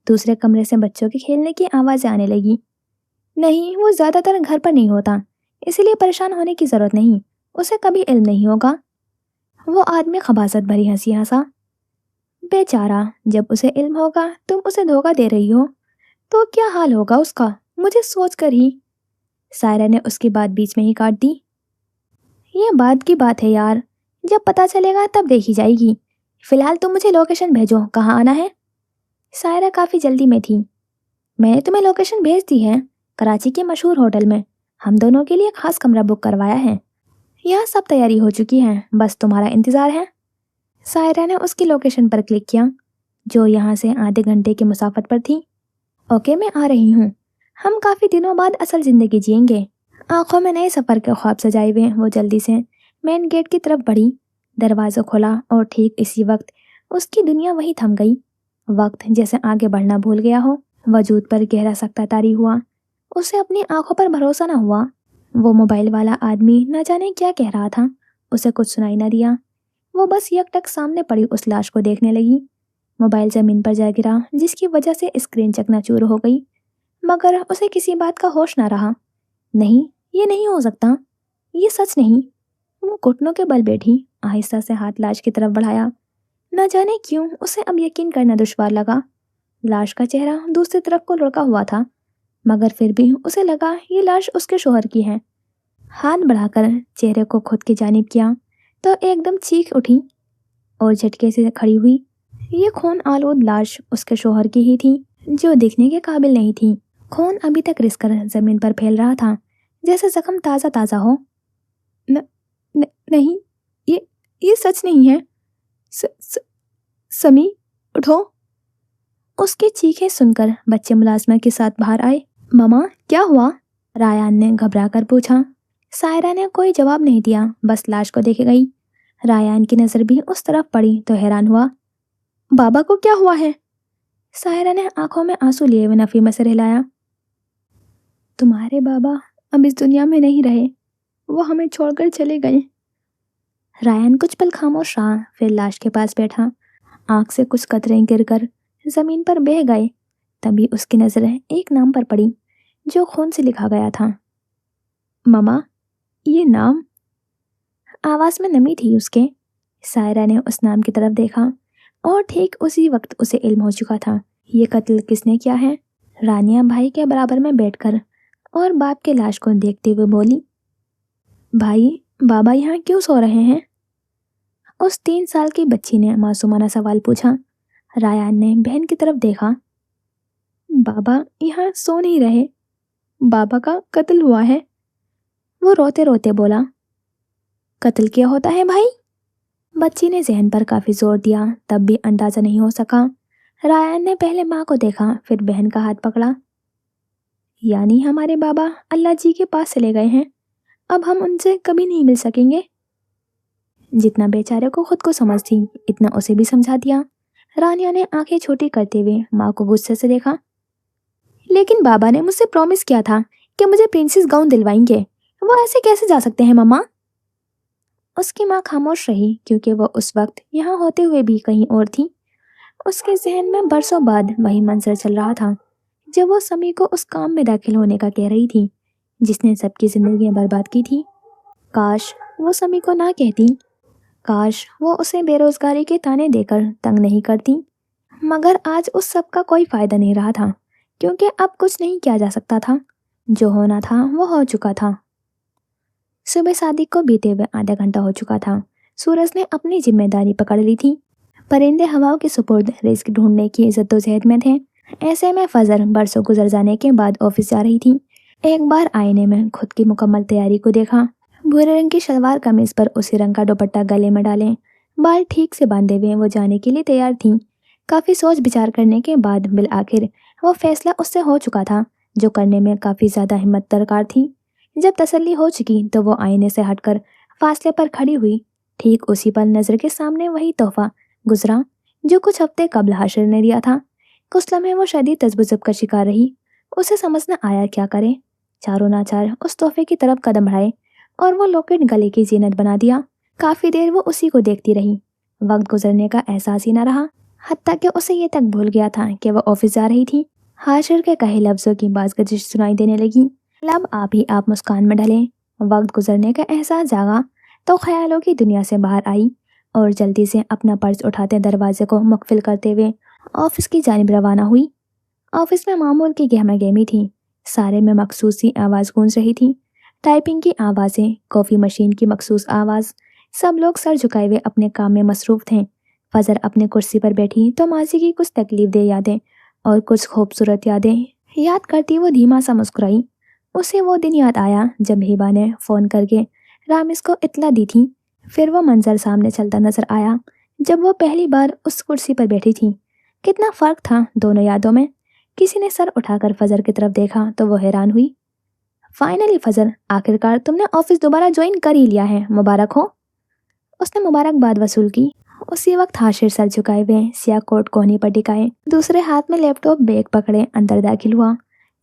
दूसरे कमरे से बच्चों के खेलने की आवाज़ें आने लगी। नहीं, वो ज़्यादातर घर पर नहीं होता, इसीलिए परेशान होने की ज़रूरत नहीं, उसे कभी इल्म नहीं होगा। वो आदमी खबासत भरी हंसी हंसा। बेचारा, जब उसे इल्म होगा तुम उसे धोखा दे रही हो तो क्या हाल होगा उसका, मुझे सोच कर ही। सायरा ने उसकी बात बीच में ही काट दी। ये बात की बात है यार, जब पता चलेगा तब देखी जाएगी। फिलहाल तुम मुझे लोकेशन भेजो, कहाँ आना है। सायरा काफ़ी जल्दी में थी। मैंने तुम्हें लोकेशन भेज दी है, कराची के मशहूर होटल में। हम दोनों के लिए खास कमरा बुक करवाया है। यहाँ सब तैयारी हो चुकी है, बस तुम्हारा इंतज़ार है। सायरा ने उसकी लोकेशन पर क्लिक किया, जो यहाँ से आधे घंटे की मुसाफत पर थी। ओके, मैं आ रही हूँ। हम काफ़ी दिनों बाद असल ज़िंदगी जिएंगे। आंखों में नए सफ़र के ख्वाब सजाए हुए वो जल्दी से मेन गेट की तरफ बढ़ी। दरवाज़ा खोला और ठीक इसी वक्त उसकी दुनिया वही थम गई। वक्त जैसे आगे बढ़ना भूल गया हो। वजूद पर गहरा सकता तारी हुआ। उसे अपनी आंखों पर भरोसा न हुआ। وہ موبائل والا آدمی نہ جانے کیا کہہ رہا تھا، اسے کچھ سنائی نہ دیا۔ وہ بس یک ٹک سامنے پڑی اس لاش کو دیکھنے لگی۔ موبائل زمین پر جا گرا، جس کی وجہ سے اسکرین چکنا چور ہو گئی، مگر اسے کسی بات کا ہوش نہ رہا۔ نہیں، یہ نہیں ہو سکتا، یہ سچ نہیں۔ وہ گھٹنوں کے بل بیٹھی، آہستہ سے ہاتھ لاش کی طرف بڑھایا۔ نہ جانے کیوں اسے اب یقین کرنا دشوار لگا۔ لاش کا چہرہ دوسری طرف کو لڑکا ہوا تھا، مگر پھر بھی اسے لگا یہ لاش اس کے شوہر کی ہے۔ ہاتھ بڑھا کر چہرے کو خود کی جانب کیا تو ایک دم چیخ اٹھی اور جھٹکے سے کھڑی ہوئی۔ یہ خون آلود لاش اس کے شوہر کی ہی تھی، جو دکھنے کے قابل نہیں تھی۔ خون ابھی تک رس کر زمین پر پھیل رہا تھا، جیسے زخم تازہ تازہ ہو۔ نہیں، یہ سچ نہیں ہے۔ سمی، اٹھو۔ اس کی چیخیں سن کر بچے ملازمہ کے ساتھ باہر آئے۔ ماما، کیا ہوا؟ رایان نے گھبرا کر پوچھا۔ سائرہ نے کوئی جواب نہیں دیا، بس لاش کو دیکھ گئی۔ رایان کی نظر بھی اس طرف پڑی تو حیران ہوا۔ بابا کو کیا ہوا ہے؟ سائرہ نے آنکھوں میں آنسو لیے ہوئے نفی میں سر ہلایا۔ تمہارے بابا اب اس دنیا میں نہیں رہے، وہ ہمیں چھوڑ کر چلے گئے۔ رایان کچھ پل خاموش رہا، پھر لاش کے پاس بیٹھا۔ آنکھ سے کچھ قطرے گر کر زمین پر بہہ گئے۔ تبھی اس کی نظر ایک نام پر پڑی جو خون سے لکھا گیا تھا۔ ماما، یہ نام؟ آواز میں نمی تھی اس کے۔ سائرہ نے اس نام کی طرف دیکھا اور ٹھیک اسی وقت اسے علم ہو چکا تھا۔ یہ قتل کس نے کیا ہے؟ رانیہ بھائی کے برابر میں بیٹھ کر اور باپ کے لاش کو دیکھتے ہوئے بولی۔ بھائی، بابا یہاں کیوں سو رہے ہیں؟ اس 3 سال کی بچی نے معصومانہ سوال پوچھا۔ رایان نے بہن کی طرف دیکھا۔ بابا یہاں سو نہیں رہے، بابا کا قتل ہوا ہے، وہ روتے روتے بولا۔ قتل کیا ہوتا ہے بھائی؟ بچی نے ذہن پر کافی زور دیا، تب بھی اندازہ نہیں ہو سکا۔ رایان نے پہلے ماں کو دیکھا، پھر بہن کا ہاتھ پکڑا۔ یعنی ہمارے بابا اللہ جی کے پاس چلے گئے ہیں، اب ہم ان سے کبھی نہیں مل سکیں گے؟ جتنا بیچارے کو خود کو سمجھ تھی، اتنا اسے بھی سمجھا دیا۔ رانیہ نے آنکھیں چھوٹی کرتے ہوئے ماں کو غصے سے دیکھا۔ لیکن بابا نے مجھ سے پرومس کیا تھا کہ مجھے پرنسس گاؤن دلوائیں گے، وہ ایسے کیسے جا سکتے ہیں ماما؟ اس کی ماں خاموش رہی، کیونکہ وہ اس وقت یہاں ہوتے ہوئے بھی کہیں اور تھی۔ اس کے ذہن میں برسوں بعد وہی منظر چل رہا تھا جب وہ سمی کو اس کام میں داخل ہونے کا کہہ رہی تھی جس نے سب کی زندگیاں برباد کی تھی۔ کاش وہ سمی کو نہ کہتی، کاش وہ اسے بے روزگاری کے تانے دے کر تنگ نہیں کرتی، مگر آج اس سب کا کوئی فائدہ نہیں رہا تھا، کیونکہ اب کچھ نہیں کیا جا سکتا تھا۔ جو ہونا تھا وہ ہو چکا تھا۔ صبح صادق کو بیتے ہوئے آدھا گھنٹہ ہو چکا تھا۔ سورج نے اپنی ذمہ داری پکڑ لی تھی۔ پرندے ہواؤں کے سپرد رزق ڈھونڈنے کی جد و جہد میں تھے۔ ایسے میں فجر برسوں گزر جانے کے بعد آفس جا رہی تھی۔ ایک بار آئینے میں خود کی مکمل تیاری کو دیکھا۔ بھورے رنگ کی شلوار قمیض پر اسی رنگ کا دوپٹہ گلے میں ڈالے، بال ٹھیک سے باندھے ہوئے وہ جانے کے لیے تیار تھیں۔ کافی سوچ بچار کرنے کے بعد بالآخر وہ فیصلہ اس سے ہو چکا تھا، جو کرنے میں کافی زیادہ ہمت درکار تھی۔ جب تسلی ہو چکی تو وہ آئینے سے ہٹ کر فاصلے پر کھڑی ہوئی۔ ٹھیک اسی پل نظر کے سامنے وہی تحفہ گزرا جو کچھ ہفتے قبل حاشر نے دیا تھا۔ کچھ لمحے وہ شدید تذبذب کا شکار رہی۔ اسے سمجھ نہ آیا کیا کرے۔ چاروں ناچار اس تحفے کی طرف قدم بڑھائے اور وہ لاکٹ گلے کی زینت بنا دیا۔ کافی دیر وہ اسی کو دیکھتی رہی۔ وقت گزرنے کا احساس ہی نہ رہا، حتیٰ کہ اسے یہ تک بھول گیا تھا کہ وہ آفس جا رہی تھی۔ حاشر کے کہے لفظوں کی باز گزش سنائی دینے لگی۔ لب آپ ہی آپ مسکان میں ڈھلے۔ وقت گزرنے کا احساس جاگا تو خیالوں کی دنیا سے باہر آئی اور جلدی سے اپنا پرس اٹھاتے دروازے کو مقفل کرتے ہوئے آفس کی جانب روانہ ہوئی۔ آفس میں معمول کی گہما گہمی تھی۔ سارے میں مخصوص سی آواز گونج رہی تھی، ٹائپنگ کی آوازیں، کافی مشین کی مخصوص آواز۔ سب لوگ سر جھکائے ہوئے اپنے کام میں مصروف تھے۔ فجر اپنے کرسی پر بیٹھی تو ماضی کی کچھ تکلیف دہ یادیں اور کچھ خوبصورت یادیں یاد کرتی وہ دھیما سا مسکرائی۔ اسے وہ دن یاد آیا جب ہیبا نے فون کر کے رامز کو اطلاع دی تھی۔ پھر وہ منظر سامنے چلتا نظر آیا جب وہ پہلی بار اس کرسی پر بیٹھی تھی۔ کتنا فرق تھا دونوں یادوں میں۔ کسی نے سر اٹھا کر فجر کی طرف دیکھا تو وہ حیران ہوئی۔ فائنلی فجر، آخرکار تم نے آفس دوبارہ جوائن کر ہی لیا ہے، مبارک ہو۔ اس نے مبارکباد وصول کی۔ اسی وقت حاشر سر جھکائے ہوئے سیاہ کوٹ کوہنی پر ٹکائے، دوسرے ہاتھ میں لیپ ٹاپ بیگ پکڑے اندر داخل ہوا۔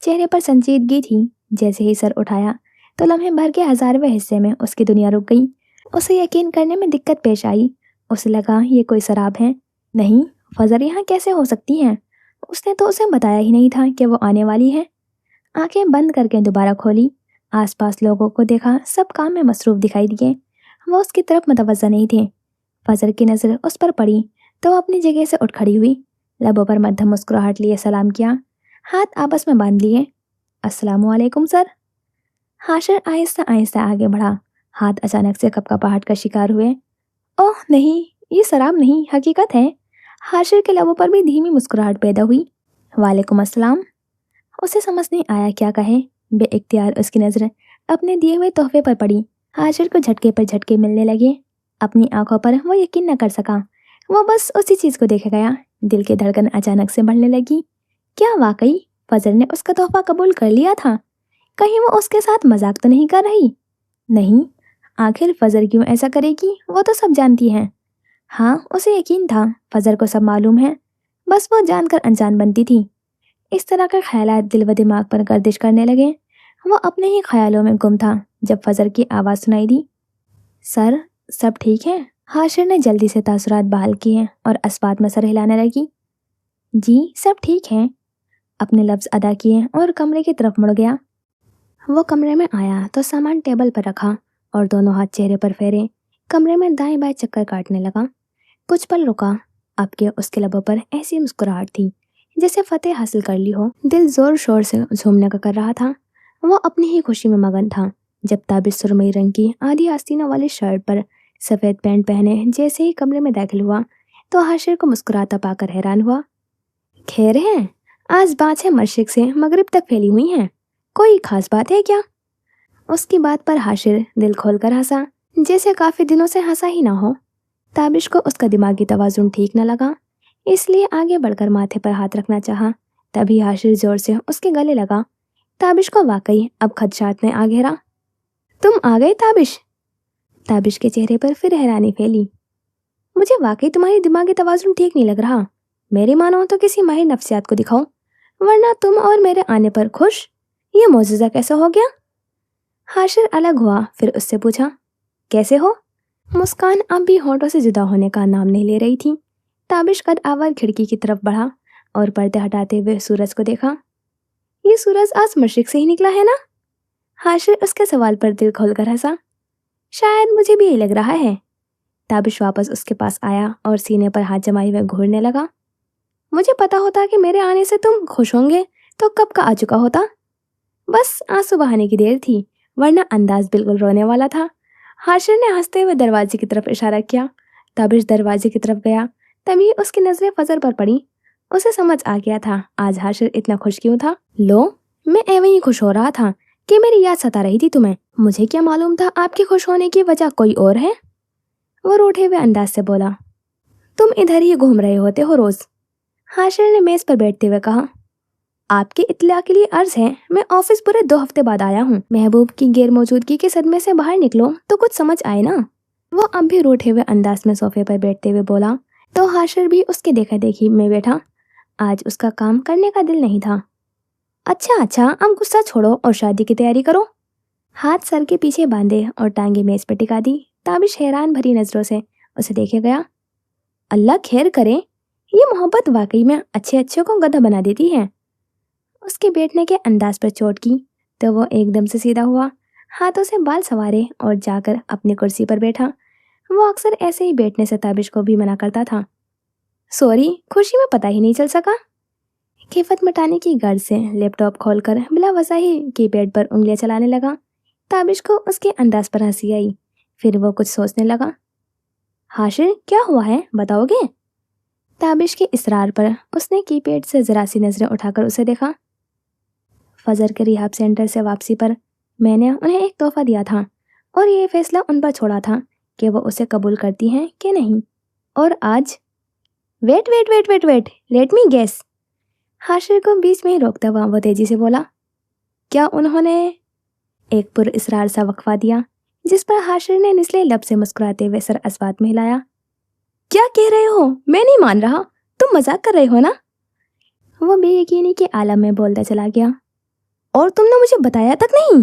چہرے پر سنجیدگی تھی۔ جیسے ہی سر اٹھایا تو لمحے بھر کے 1000ویں حصے میں اس کی دنیا رک گئی۔ اسے یقین کرنے میں دقت پیش آئی۔ اسے لگا یہ کوئی سراب ہے۔ نہیں، فضر یہاں کیسے ہو سکتی ہیں؟ اس نے تو اسے بتایا ہی نہیں تھا کہ وہ آنے والی ہے۔ آنکھیں بند کر کے دوبارہ کھولی۔ آس پاس لوگوں کو دیکھا، سب کام میں مصروف دکھائی دیے۔ وہ اس کی طرف متوجہ نہیں تھے۔ فضر کی نظر اس پر پڑی تو وہ اپنی جگہ سے اٹھ کھڑی ہوئی، لبوں پر مدھم مسکراہٹ لیے سلام کیا، ہاتھ آپس میں باندھ لیے۔ السلام علیکم سر۔ حاشر آہستہ آہستہ آگے بڑھا۔ ہاتھ اچانک سے کپکپاہٹ کا شکار ہوئے۔ اوہ نہیں، یہ سراب نہیں، حقیقت ہے۔ حاشر کے لبوں پر بھی دھیمی مسکراہٹ پیدا ہوئی۔ وعلیکم السلام۔ اسے سمجھ نہیں آیا کیا کہے۔ بے اختیار اس کی نظر اپنے دیے ہوئے تحفے پر پڑی۔ حاشر کو جھٹکے پر جھٹکے ملنے لگے۔ اپنی آنکھوں پر وہ یقین نہ کر سکا۔ وہ بس اسی چیز کو دیکھے گیا۔ دل کی دھڑکن اچانک سے بڑھنے لگی۔ کیا واقعی فضر نے اس کا تحفہ قبول کر لیا تھا؟ کہیں وہ اس کے ساتھ مذاق تو نہیں کر رہی؟ نہیں، آخر فضر کیوں ایسا کرے گی، وہ تو سب جانتی ہیں۔ ہاں، اسے یقین تھا فضر کو سب معلوم ہے، بس وہ جان کر انجان بنتی تھی۔ اس طرح کے خیالات دل و دماغ پر گردش کرنے لگے۔ وہ اپنے ہی خیالوں میں گم تھا جب فضر کی آواز سنائی دی۔ سر، سب ٹھیک ہے؟ حاشر نے جلدی سے تاثرات بحال کیے اور اسبات میں سر ہلانے لگی۔ جی سب ٹھیک ہیں، اپنے لفظ ادا کیے اور کمرے کی طرف مڑ گیا۔ وہ کمرے میں آیا تو سامان ٹیبل پر رکھا اور دونوں ہاتھ چہرے پر پھیرے کمرے میں دائیں بائیں چکر کاٹنے لگا۔ کچھ پل رکا، اب کہ اس کے لبوں پر ایسی مسکراہٹ تھی جیسے فتح حاصل کر لی ہو۔ دل زور شور سے جھومنے کا کر رہا تھا۔ وہ اپنی ہی خوشی میں مگن تھا جب تابش سرمئی رنگ کی آدھی آستینوں والی شرٹ پر سفید پینٹ پہنے جیسے ہی کمرے میں داخل ہوا تو حاشر کو مسکراتا پا کر حیران ہوا۔ خیر ہے، آج باتیں مشرق سے مغرب تک پھیلی ہوئی ہیں، کوئی خاص بات ہے کیا؟ اس کی بات پر حاشر دل کھول کر ہنسا، جیسے کافی دنوں سے ہنسا ہی نہ ہو۔ تابش کو اس کا دماغی توازن ٹھیک نہ لگا، اس لیے آگے بڑھ کر ماتھے پر ہاتھ رکھنا چاہا۔ تبھی حاشر زور سے اس کے گلے لگا۔ تابش کو واقعی اب خدشات نے آ گھیرا۔ تم آ گئے تابش؟ تابش کے چہرے پر پھر حیرانی پھیلی۔ مجھے واقعی تمہاری دماغی توازن ٹھیک نہیں لگ رہا، میری مانو تو کسی ماہر نفسیات کو دکھاؤ، ورنہ تم اور میرے آنے پر خوش، یہ معجزہ کیسے ہو گیا؟ حاشر الگ ہوا، پھر اس سے پوچھا، کیسے ہو؟ مسکان اب بھی ہونٹوں سے جدا ہونے کا نام نہیں لے رہی تھی۔ تابش قد آور کھڑکی کی طرف بڑھا اور پردے ہٹاتے ہوئے سورج کو دیکھا۔ یہ سورج آج مشرق سے ہی نکلا ہے نا؟ حاشر اس کے سوال پر دل کھول کر ہنسا۔ شاید مجھے بھی یہی لگ رہا ہے۔ تابش واپس اس کے پاس آیا اور سینے پر ہاتھ جمائے ہوئے گھورنے لگا۔ مجھے پتا ہوتا کہ میرے آنے سے تم خوش ہوں گے تو کب کا آ چکا ہوتا، بس آنسو بہانے کی دیر تھی، ورنہ انداز بالکل رونے والا تھا۔ حاشر نے ہنستے ہوئے دروازے کی طرف اشارہ کیا۔ تابش دروازے کی طرف گیا، تبھی اس کی نظریں فضر پر پڑی۔ اسے سمجھ آ گیا تھا آج حاشر اتنا خوش کیوں تھا۔ لو، میں ایویں ہی خوش ہو رہا تھا کہ میری یاد ستا رہی تھی تمہیں، مجھے کیا معلوم تھا آپ کے خوش ہونے کی وجہ کوئی اور ہے؟ وہ روٹھے ہوئے انداز سے بولا۔ تم ادھر ہی گھوم رہے ہوتے ہو روز، حاشر نے میز پر بیٹھتے ہوئے کہا۔ آپ کی اطلاع کے لیے عرض ہے، میں آفس پورے 2 ہفتے بعد آیا ہوں۔ محبوب کی غیر موجودگی کے صدمے سے باہر نکلو تو کچھ سمجھ آئے نا۔ وہ اب بھی روٹھے ہوئے انداز میں صوفے پر بیٹھتے ہوئے بولا تو حاشر بھی اس کے دیکھا دیکھی میں بیٹھا۔ آج اس کا کام کرنے کا دل نہیں تھا۔ اچھا اب غصہ چھوڑو اور شادی کی تیاری کرو۔ ہاتھ سر کے پیچھے باندھے اور ٹانگیں میز پر ٹکا دی، تابش حیران بھری نظروں سے اسے دیکھے گیا۔ اللہ خیر کرے، یہ محبت واقعی میں اچھے کو گدھا بنا دیتی ہے۔ اس کے بیٹھنے کے انداز پر چوٹ کی تو وہ ایک دم سے سیدھا ہوا، ہاتھوں سے بال سنوارے اور جا کر اپنی کرسی پر بیٹھا۔ وہ اکثر ایسے ہی بیٹھنے سے تابش کو بھی منع کرتا تھا۔ سوری، خوشی میں پتہ ہی نہیں چل سکا۔ خیفت مٹانے کی غرض سے لیپ ٹاپ کھول کر بلا وضع ہی کی پیڈ پر انگلیاں چلانے لگا۔ تابش کو اس کے انداز پر ہنسی آئی، پھر وہ کچھ سوچنے لگا۔ حاشر، کیا ہوا ہے، بتاؤ گے؟ تابش کے اصرار پر اس نے کی پیڈ سے ذرا سی نظریں اٹھا کر اسے دیکھا۔ فجر کے ریہاب سینٹر سے واپسی پر میں نے انہیں ایک تحفہ دیا تھا اور یہ فیصلہ ان پر چھوڑا تھا کہ وہ اسے قبول کرتی ہیں کہ نہیں۔ اور آج wait let me guess. Hashir کو بیچ میں ہی روکتا ہوا وہ تیزی سے بولا۔ کیا انہوں نے؟ ایک پر اصرار سا وقفہ دیا جس پر حاشر نے نچلے لب سے مسکراتے ہوئے سر اسبات میں ہلایا۔ کیا کہہ رہے ہو؟ میں نہیں مان رہا، تم مذاق کر رہے ہو نا؟ وہ بے یقینی کے عالم میں بولتا چلا گیا۔ اور تم نے مجھے بتایا تک نہیں؟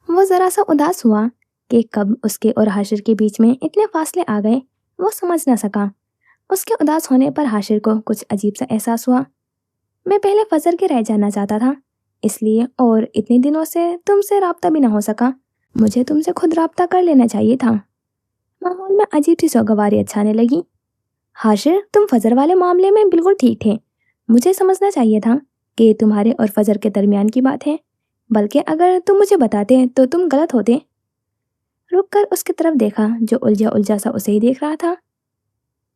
वो ज़रा सा उदास हुआ कि कब उसके और हाशिर के बीच में इतने फासले आ गए, वो समझ न सका। उसके उदास होने पर हाशिर को कुछ अजीब सा एहसास हुआ। मैं पहले फजर के रह जाना चाहता था, इसलिए, और इतने दिनों से तुमसे राब्ता भी ना हो सका। मुझे तुमसे खुद राब्ता कर लेना चाहिए था। माहौल में अजीब सी सोगवारियत छाने लगी। हाशिर, तुम फजर वाले मामले में बिल्कुल ठीक थे। मुझे समझना चाहिए था कि तुम्हारे और फजर के दरमियान की बात है, बल्कि अगर तुम मुझे बताते तो तुम गलत होते। रुक कर उसकी तरफ देखा, जो उलझा उलझा सा उसे ही देख रहा था।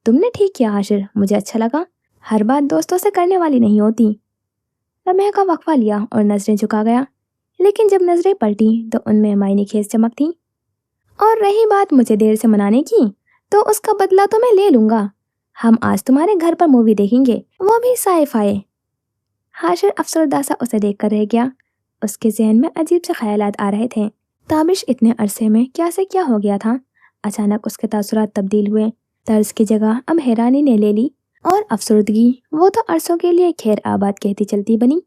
तुमने ठीक किया हाशिर, मुझे अच्छा लगा। हर बात दोस्तों से करने वाली नहीं होती। लम्हे का वक्फा लिया और नजरें झुका गया, लेकिन जब नजरें पलटी तो उनमें मायने खेज चमक थी। और रही बात मुझे देर से मनाने की, तो उसका बदला तो मैं ले लूंगा। हम आज तुम्हारे घर पर मूवी देखेंगे, वो भी साई-फाई। हाशिर अफसरदा सा उसे देखकर रह गया। उसके जहन में अजीब से ख्यालात आ रहे थे। ताबिश इतने अरसे में क्या से क्या हो गया था। अचानक उसके तासुरात तब्दील हुए। तर्ज की जगह अब हैरानी ने ले ली, और अफसरदगी वो तो अरसों के लिए खैर आबाद कहती चलती बनी।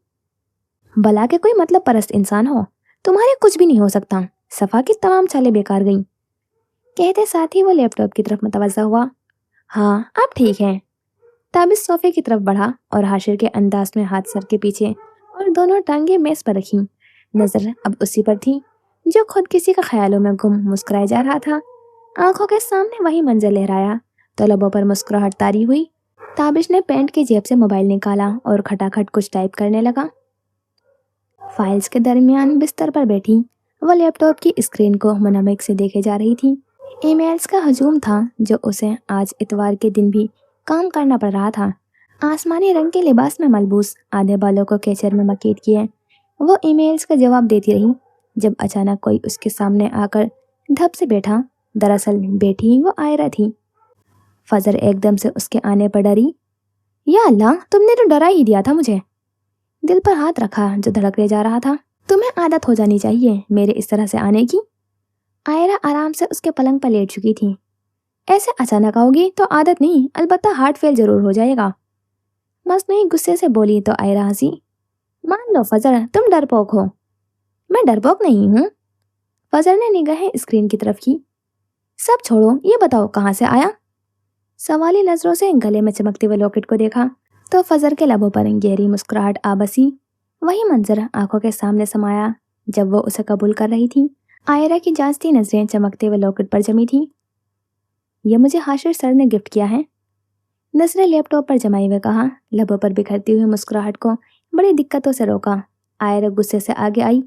भला के कोई मतलब परस्त इंसान हो, तुम्हारे कुछ भी नहीं हो सकता। सफा की तमाम चालें बेकार गईं। कहते साथ ही वो लैपटॉप की तरफ मुतवज्जा हुआ। हाँ, अब ठीक है। ताबिश सोफे की तरफ बढ़ा और हाशिर के अंदाज में हाथ सर के पीछे और दोनों टांगे मेज पर रखी। नजर अब उसी पर थी, जो खुद किसी का ख्यालों में गुम मुस्कुराया जा रहा था। आंखों के सामने वही मंजर लहराया तो लबों पर मुस्कुराहट तारी हुई। ताबिश ने पैंट की जेब से मोबाइल निकाला और खटाखट कुछ टाइप करने लगा। फाइल्स के दरमियान बिस्तर पर बैठी वो लैपटॉप की स्क्रीन को मुनहमिक से देखे जा रही थी। ईमेल्स का हजूम था जो उसे आज इतवार के दिन भी काम करना पड़ रहा था। आसमानी रंग के लिबास में मलबूस, आधे बालों को कैचर में मकीद किए, वो ईमेल्स का जवाब देती रही, जब अचानक कोई उसके सामने आकर धप से बैठा। दरअसल बैठी वो आयरा थी। फजर एकदम से उसके आने पर डरी। या अल्लाह, तुमने तो डरा ही दिया था मुझे। दिल पर हाथ रखा जो धड़कने जा रहा था। तुम्हें आदत हो जानी चाहिए मेरे इस तरह से आने की। आयरा आराम से उसके पलंग पर लेट चुकी थी। ऐसे अचानक आओगी तो आदत नहीं, अलबत्ता हार्ट फेल जरूर हो जाएगा। मसनूई गुस्से से बोली तो आयरा हंसी। मान लो फजर, तुम डरपोक हो। मैं डरपोक नहीं हूँ। फजर ने निगाहें स्क्रीन की तरफ की। सब छोड़ो, ये बताओ कहाँ से आया। सवाली नजरों से गले में चमकते हुए लॉकेट को देखा तो फजर के लबों पर गहरी मुस्कुराहट आ बसी। वही मंजर आंखों के सामने समाया जब वो उसे कबूल कर रही थी। आयरा की जांचती नजरें चमकते हुए लॉकेट पर जमी थी। ये मुझे हाशिर सर ने गिफ्ट किया है। नजरें लैपटॉप पर जमाए हुए कहा, लबों पर बिखरती हुई मुस्कुराहट को बड़ी दिक्कतों से रोका। आयरा गुस्से से आगे आई।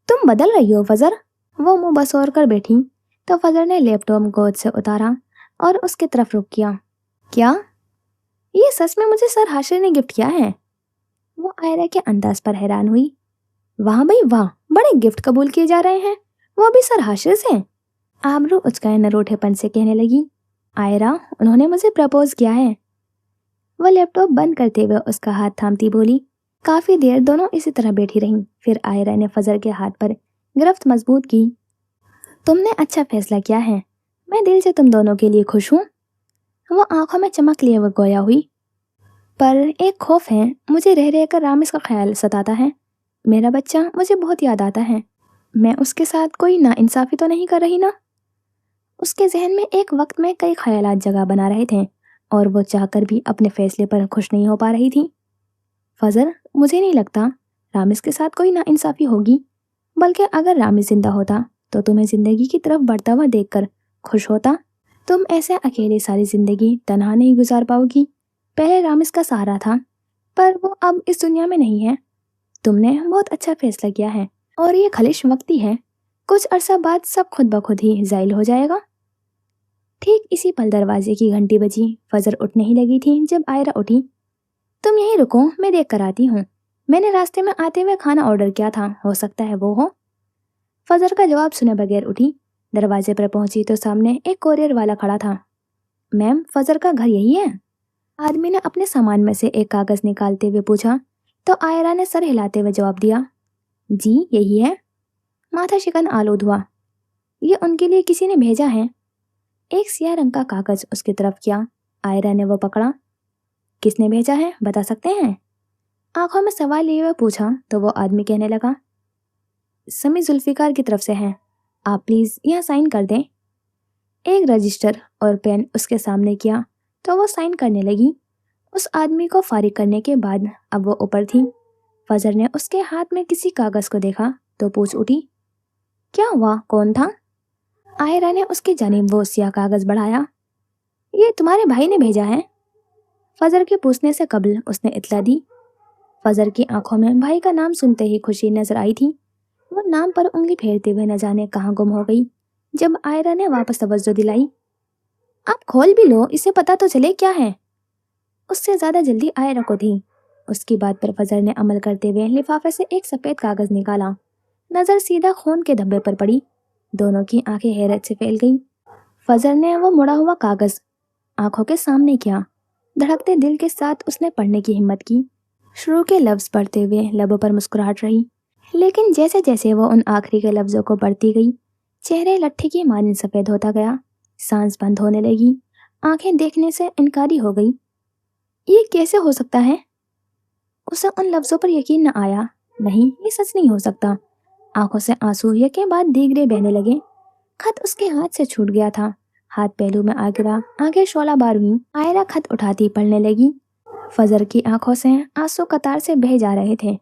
तुम बदल रही हो फजर। वो मुंह बसोर कर बैठी तो फजर ने लैपटॉप गोद से उतारा और उसकी तरफ रुख किया। क्या ये सच में मुझे सर हाशिर ने गिफ्ट किया है? वो आयरा के अंदाज पर हैरान हुई। वाह भाई वाह, बड़े गिफ्ट कबूल किए जा रहे हैं, वो भी सर हाशिर से। आबरू उचकाए नरोठेपन से कहने लगी। आयरा, उन्होंने मुझे प्रपोज किया है। वो लैपटॉप बंद करते हुए उसका हाथ थामती बोली। काफी देर दोनों इसी तरह बैठी रहीं। फिर आयरा ने फजर के हाथ पर गिरफ्त मजबूत की। तुमने अच्छा फैसला किया है, मैं दिल से तुम दोनों के लिए खुश हूँ। वो आंखों में चमक लिए वो गोया हुई। पर एक खौफ है, मुझे रह रह कर रामिस का ख्याल सताता है। मेरा बच्चा मुझे बहुत याद आता है। मैं उसके साथ कोई नाइंसाफी तो नहीं कर रही ना? उसके जहन में एक वक्त में कई ख्यालात जगह बना रहे थे और वो चाहकर भी अपने फैसले पर खुश नहीं हो पा रही थी। फजर, मुझे नहीं लगता रामिस के साथ कोई नाइंसाफी होगी, बल्कि अगर रामिस जिंदा होता तो तुम्हें जिंदगी की तरफ बढ़ता हुआ देखकर खुश होता। तुम ऐसे अकेले सारी जिंदगी तन्हा नहीं गुजार पाओगी। पहले रामिस का सहारा था, पर वो अब इस दुनिया में नहीं है। तुमने बहुत अच्छा फैसला किया है और ये खलिश वक्ती है। कुछ अरसा बाद सब खुद ब खुद ही जाइल हो जाएगा। ठीक इसी पल दरवाजे की घंटी बजी। फजर उठने ही लगी थी जब आयरा उठी। तुम यहीं रुको, मैं देख कर आती हूँ। मैंने रास्ते में आते हुए खाना ऑर्डर किया था, हो सकता है वो हो। फजर का जवाब सुने बगैर उठी। दरवाजे पर पहुंची तो सामने एक कोरियर वाला खड़ा था। मैम, फजर का घर यही है? आदमी ने अपने सामान में से एक कागज निकालते हुए पूछा तो आयरा ने सर हिलाते हुए जवाब दिया। जी यही है। माथा शिकन आलूद हुआ। ये उनके लिए किसी ने भेजा है। एक सियाह रंग का कागज उसकी तरफ किया। आयरा ने वो पकड़ा। किसने भेजा है, बता सकते हैं? आंखों में सवाल लिए हुए पूछा तो वो आदमी कहने लगा। समी जुल्फिकार की तरफ से है, आप प्लीज़ यहाँ साइन कर दें। एक रजिस्टर और पेन उसके सामने किया तो वो साइन करने लगी। उस आदमी को फारिग करने के बाद अब वो ऊपर थी। फजर ने उसके हाथ में किसी कागज़ को देखा तो पूछ उठी, क्या हुआ, कौन था? आयरा ने उसकी जानिब वो सियाह कागज़ बढ़ाया। ये तुम्हारे भाई ने भेजा है। फजर के पूछने से कबल उसने इत्तला दी। फजर की आंखों में भाई का नाम सुनते ही खुशी नजर आई थी। वो नाम पर उंगली फेरते हुए न जाने कहाँ गुम हो गई। जब आयरा ने वापस तवज्जो दिलाई, आप खोल भी लो, इसे पता तो चले क्या है। उससे ज्यादा जल्दी आयरा को थी। उसकी बात पर फजर ने अमल करते हुए लिफाफे से एक सफेद कागज निकाला। नजर सीधा खून के धब्बे पर पड़ी। दोनों की आंखें हैरत से फैल गईं। फजर ने वो मुड़ा हुआ कागज आंखों के सामने किया। धड़कते दिल के साथ उसने पढ़ने की हिम्मत की। शुरू के लफ्ज पढ़ते हुए लबों पर मुस्कुराहट रही, लेकिन जैसे जैसे वो उन आखिरी के लफ्जों को पढ़ती गई, चेहरे लट्ठी की मानिंद सफेद होता गया। सांस बंद होने लगी, आंखें देखने से इनकारी हो गई। ये कैसे हो सकता है? उसे उन लफ्जों पर यकीन न आया। नहीं, ये सच नहीं हो सकता। आंखों से आंसू यके बाद दीगरे बहने लगे। खत उसके हाथ से छूट गया था। हाथ पहलू में आ गिरा, आगे शोला बार हुई। आयरा खत उठाती पढ़ने लगी। फजर की आंखों से आंसू कतार से बह जा रहे थे।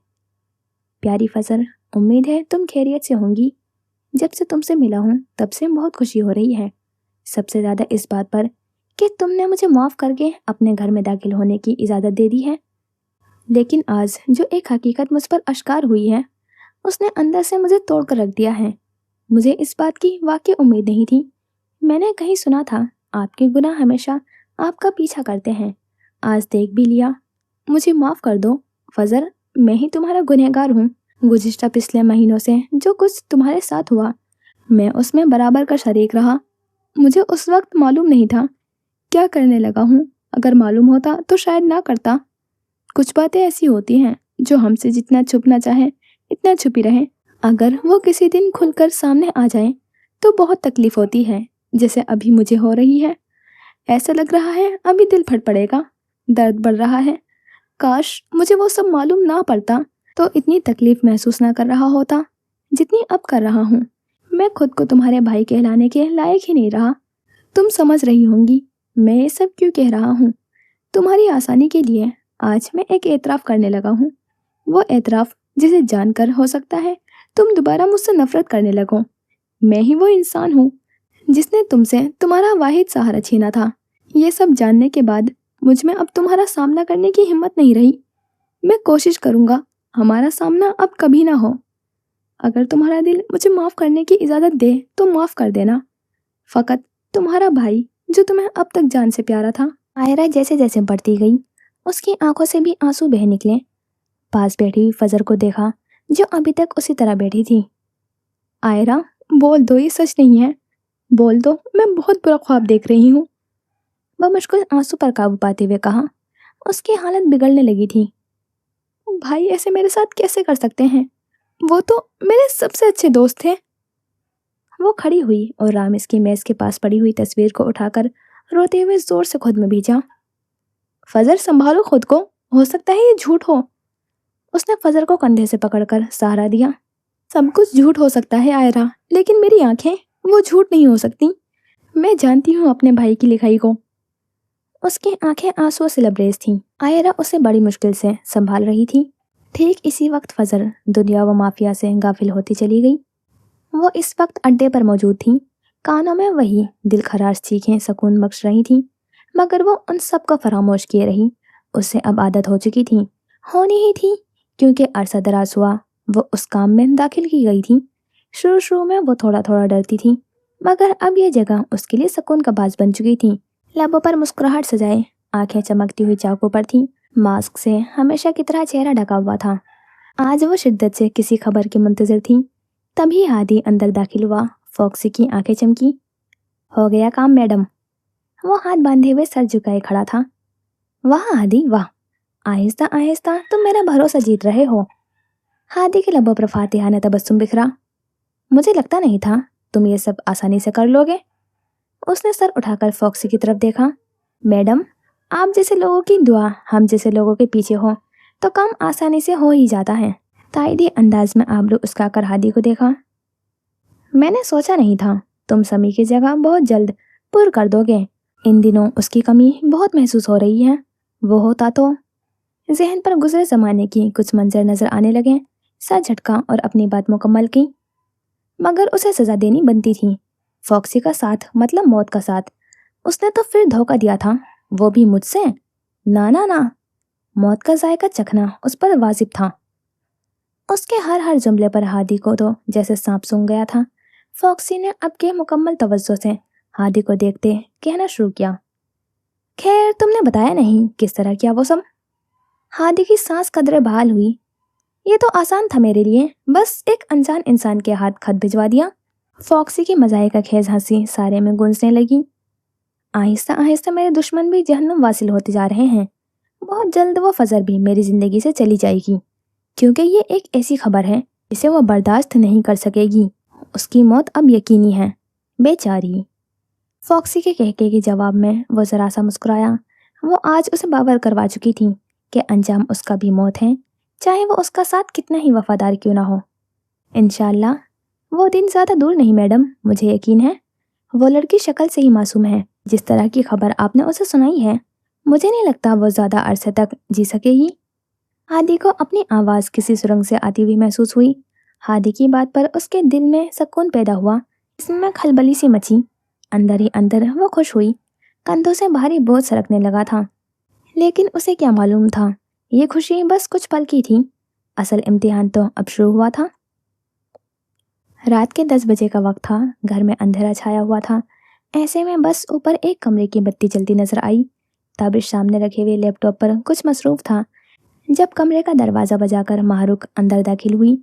प्यारी फजर, उम्मीद है तुम खैरियत से होंगी। जब से तुमसे मिला हूँ तब से बहुत खुशी हो रही है, सबसे ज़्यादा इस बात पर कि तुमने मुझे माफ़ करके अपने घर में दाखिल होने की इजाज़त दे दी है। लेकिन आज जो एक हकीकत मुझ पर आश्कार हुई है, उसने अंदर से मुझे तोड़ कर रख दिया है। मुझे इस बात की वाकई उम्मीद नहीं थी। मैंने कहीं सुना था आपके गुनाह हमेशा आपका पीछा करते हैं। आज देख भी लिया। मुझे माफ़ कर दो फजर, मैं ही तुम्हारा गुनहगार हूँ। गुज़िश्ता पिछले महीनों से जो कुछ तुम्हारे साथ हुआ, मैं उसमें बराबर का शरीक रहा। मुझे उस वक्त मालूम नहीं था क्या करने लगा हूँ। अगर मालूम होता तो शायद ना करता। कुछ बातें ऐसी होती हैं जो हमसे जितना छुपना चाहे इतना छुपी रहे। अगर वो किसी दिन खुलकर सामने आ जाए तो बहुत तकलीफ होती है, जैसे अभी मुझे हो रही है। ऐसा लग रहा है अभी दिल फट पड़ेगा। दर्द बढ़ रहा है। काश मुझे वो सब मालूम ना पड़ता तो इतनी तकलीफ महसूस ना कर रहा होता जितनी अब कर रहा हूँ। मैं खुद को तुम्हारे भाई कहलाने के लायक ही नहीं रहा। तुम समझ रही होंगी मैं ये सब क्यों कह रहा हूँ। तुम्हारी आसानी के लिए आज मैं एक एतराफ़ करने लगा हूँ। वो एतराफ़ जिसे जानकर हो सकता है तुम दोबारा मुझसे नफरत करने लगो। मैं ही वो इंसान हूँ जिसने तुमसे तुम्हारा वाहिद सहारा छीना था। ये सब जानने के बाद मुझ में अब तुम्हारा सामना करने की हिम्मत नहीं रही। मैं कोशिश करूँगा हमारा सामना अब कभी ना हो। अगर तुम्हारा दिल मुझे माफ़ करने की इजाज़त दे तो माफ़ कर देना। फ़कत तुम्हारा भाई जो तुम्हें अब तक जान से प्यारा था। आयरा जैसे जैसे बढ़ती गई, उसकी आंखों से भी आंसू बह निकले। पास बैठी हुई फजर को देखा जो अभी तक उसी तरह बैठी थी। आयरा, बोल दो, ये सच नहीं है। बोल दो, मैं बहुत बुरा ख्वाब देख रही हूँ। वह मुश्किल आंसू पर काबू पाते हुए कहा। उसकी हालत बिगड़ने लगी थी। भाई ऐसे मेरे साथ कैसे कर सकते हैं? वो तो मेरे सबसे अच्छे दोस्त थे। वो खड़ी हुई और रामिस की मेज के पास पड़ी हुई तस्वीर को उठाकर रोते हुए जोर से खुद में भींचा। फजर, संभालो खुद को, हो सकता है ये झूठ हो। उसने फजर को कंधे से पकड़कर सहारा दिया। सब कुछ झूठ हो सकता है आयरा, लेकिन मेरी आंखें वो झूठ नहीं हो सकती। मैं जानती हूँ अपने भाई की लिखाई को। उसकी आंखें आंसुओं से लबरेज थीं। आयरा उसे बड़ी मुश्किल से संभाल रही थी। ठीक इसी वक्त फजर दुनिया व माफिया से गाफिल होती चली गई। वो इस वक्त अड्डे पर मौजूद थी। कानों में वही दिल खराश चीखें सुकून बख्श रही थीं, मगर वो उन सब को फरामोश किए रही। उससे अब आदत हो चुकी थी, होनी ही थी, क्योंकि अरसा दराज हुआ वो उस काम में दाखिल की गई थी। शुरू शुरू में वो थोड़ा थोड़ा डरती थी, मगर अब ये जगह उसके लिए सुकून का बाज बन चुकी थी। लबों पर मुस्कुराहट सजाए, आंखें चमकती हुई चाकू पर थी। मास्क से हमेशा की तरह चेहरा ढका हुआ था। आज वो शिद्दत से किसी खबर की मुंतजर थी। तभी हादी अंदर दाखिल हुआ। फॉक्सी की आंखें चमकी। हो गया काम मैडम। वो हाथ बांधे हुए सर झुकाए खड़ा था। वाह हादी वाह, आहिस्ता आहिस्ता तुम मेरा भरोसा जीत रहे हो। हादी के लबों पर फातिहाना तबस्सुम बिखरा। मुझे लगता नहीं था तुम ये सब आसानी से कर लोगे। उसने सर उठाकर फॉक्सी की तरफ देखा। मैडम, आप जैसे लोगों की दुआ हम जैसे लोगों के पीछे हो तो काम आसानी से हो ही जाता है। تائیدی انداز میں آبرو اسکا کر ہادی کو دیکھا۔ میں نے سوچا نہیں تھا تم سمی کی جگہ بہت جلد پر کر دو گے۔ ان دنوں اس کی کمی بہت محسوس ہو رہی ہے۔ وہ ہوتا تو ذہن پر گزرے زمانے کی کچھ منظر نظر آنے لگے۔ سر جھٹکا اور اپنی بات مکمل کی۔ مگر اسے سزا دینی بنتی تھی۔ فاکسی کا ساتھ مطلب موت کا ساتھ۔ اس نے تو پھر دھوکہ دیا تھا، وہ بھی مجھ سے۔ نہ موت کا ذائقہ چکھنا اس پر واجب تھا۔ اس کے ہر جملے پر ہادی کو تو جیسے سانپ سونگھ گیا تھا۔ فاکسی نے اب کے مکمل توجہ سے ہادی کو دیکھتے کہنا شروع کیا، خیر تم نے بتایا نہیں کس طرح کیا وہ سب؟ ہادی کی سانس قدرے بحال ہوئی۔ یہ تو آسان تھا میرے لیے، بس ایک انجان انسان کے ہاتھ خط بھجوا دیا۔ فاکسی کی مزاحیہ خیز ہنسی سارے میں گونجنے لگی۔ آہستہ آہستہ میرے دشمن بھی جہنم واصل ہوتے جا رہے ہیں۔ بہت جلد وہ فضر بھی میری زندگی سے چلی جائے گی، کیونکہ یہ ایک ایسی خبر ہے جسے وہ برداشت نہیں کر سکے گی۔ اس کی موت اب یقینی ہے، بیچاری۔ فاکسی کے کہکے کے جواب میں وہ ذرا سا مسکرایا۔ وہ آج اسے باور کروا چکی تھی کہ انجام اس کا بھی موت ہے، چاہے وہ اس کا ساتھ کتنا ہی وفادار کیوں نہ ہو۔ انشاءاللہ وہ دن زیادہ دور نہیں میڈم، مجھے یقین ہے وہ لڑکی شکل سے ہی معصوم ہے۔ جس طرح کی خبر آپ نے اسے سنائی ہے، مجھے نہیں لگتا وہ زیادہ عرصے تک جی سکے گی۔ ہادی کو اپنی آواز کسی سرنگ سے آتی ہوئی محسوس ہوئی۔ ہادی کی بات پر اس کے دل میں سکون پیدا ہوا، اس میں کھلبلی سی مچی۔ اندر ہی اندر وہ خوش ہوئی۔ کندھوں سے بھاری بوجھ سرکنے لگا تھا، لیکن اسے کیا معلوم تھا یہ خوشی بس کچھ پل کی تھی، اصل امتحان تو اب شروع ہوا تھا۔ رات کے 10 بجے کا وقت تھا، گھر میں اندھیرا چھایا ہوا تھا۔ ایسے میں بس اوپر ایک کمرے کی بتی جلتی نظر آئی۔ تابش سامنے رکھے ہوئے لیپ ٹاپ پر کچھ مصروف تھا جب کمرے کا دروازہ بجا کر ماہرخ اندر داخل ہوئی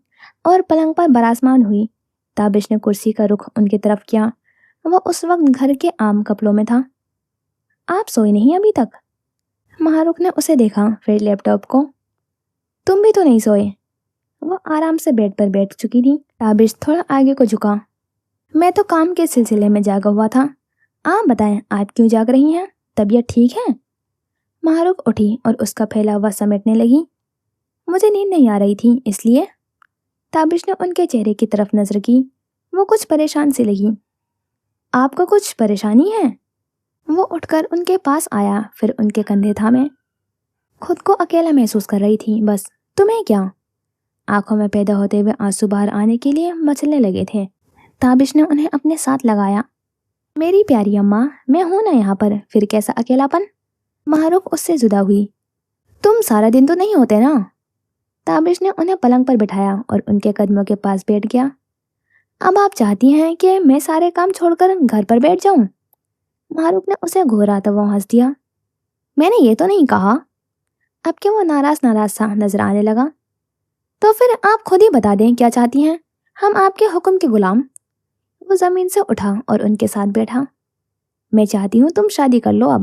اور پلنگ پر برآسمان ہوئی۔ تابش نے کرسی کا رخ ان کی طرف کیا۔ وہ اس وقت گھر کے عام کپڑوں میں تھا۔ آپ سوئے نہیں ابھی تک؟ ماہرخ نے اسے دیکھا، پھر لیپ ٹاپ کو۔ تم بھی تو نہیں سوئے؟ وہ آرام سے بیڈ پر بیٹھ چکی تھی۔ تابش تھوڑا آگے کو جھکا۔ میں تو کام کے سلسلے میں جاگا ہوا تھا۔ آپ بتائیں آپ کیوں جاگ رہی ہیں؟ طبیعت ٹھیک ہے؟ ماہرخ اٹھی اور اس کا پھیلا ہوا سمیٹنے لگی۔ مجھے نیند نہیں آ رہی تھی اس لیے۔ تابش نے ان کے چہرے کی طرف نظر کی۔ وہ کچھ پریشان سی لگی۔ آپ کو کچھ پریشانی ہے؟ وہ اٹھ کر ان کے پاس آیا، پھر ان کے کندھے تھامے۔ خود کو اکیلا محسوس کر رہی تھی بس۔ تمہیں کیا؟ آنکھوں میں پیدا ہوتے ہوئے آنسو باہر آنے کے لیے مچلنے لگے تھے۔ تابش نے انہیں اپنے ساتھ لگایا۔ میری پیاری اماں، میں ہوں نا یہاں پر، پھر کیسا اکیلا پن؟ ماہرخ اس سے جدا ہوئی۔ تم سارا دن تو نہیں ہوتے نا؟ تابش نے انہیں پلنگ پر بٹھایا اور ان کے قدموں کے پاس بیٹھ گیا۔ اب آپ چاہتی ہیں کہ میں سارے کام چھوڑ کر گھر پر بیٹھ جاؤں؟ ماہرخ نے اسے گھوراتا ہوا ہنس دیا۔ میں نے یہ تو نہیں کہا۔ اب کہ وہ ناراض سا نظر آنے لگا۔ تو پھر آپ خود ہی بتا دیں کیا چاہتی ہیں، ہم آپ کے حکم کے غلام۔ وہ زمین سے اٹھا اور ان کے ساتھ بیٹھا۔ میں چاہتی ہوں تم شادی کر لو اب،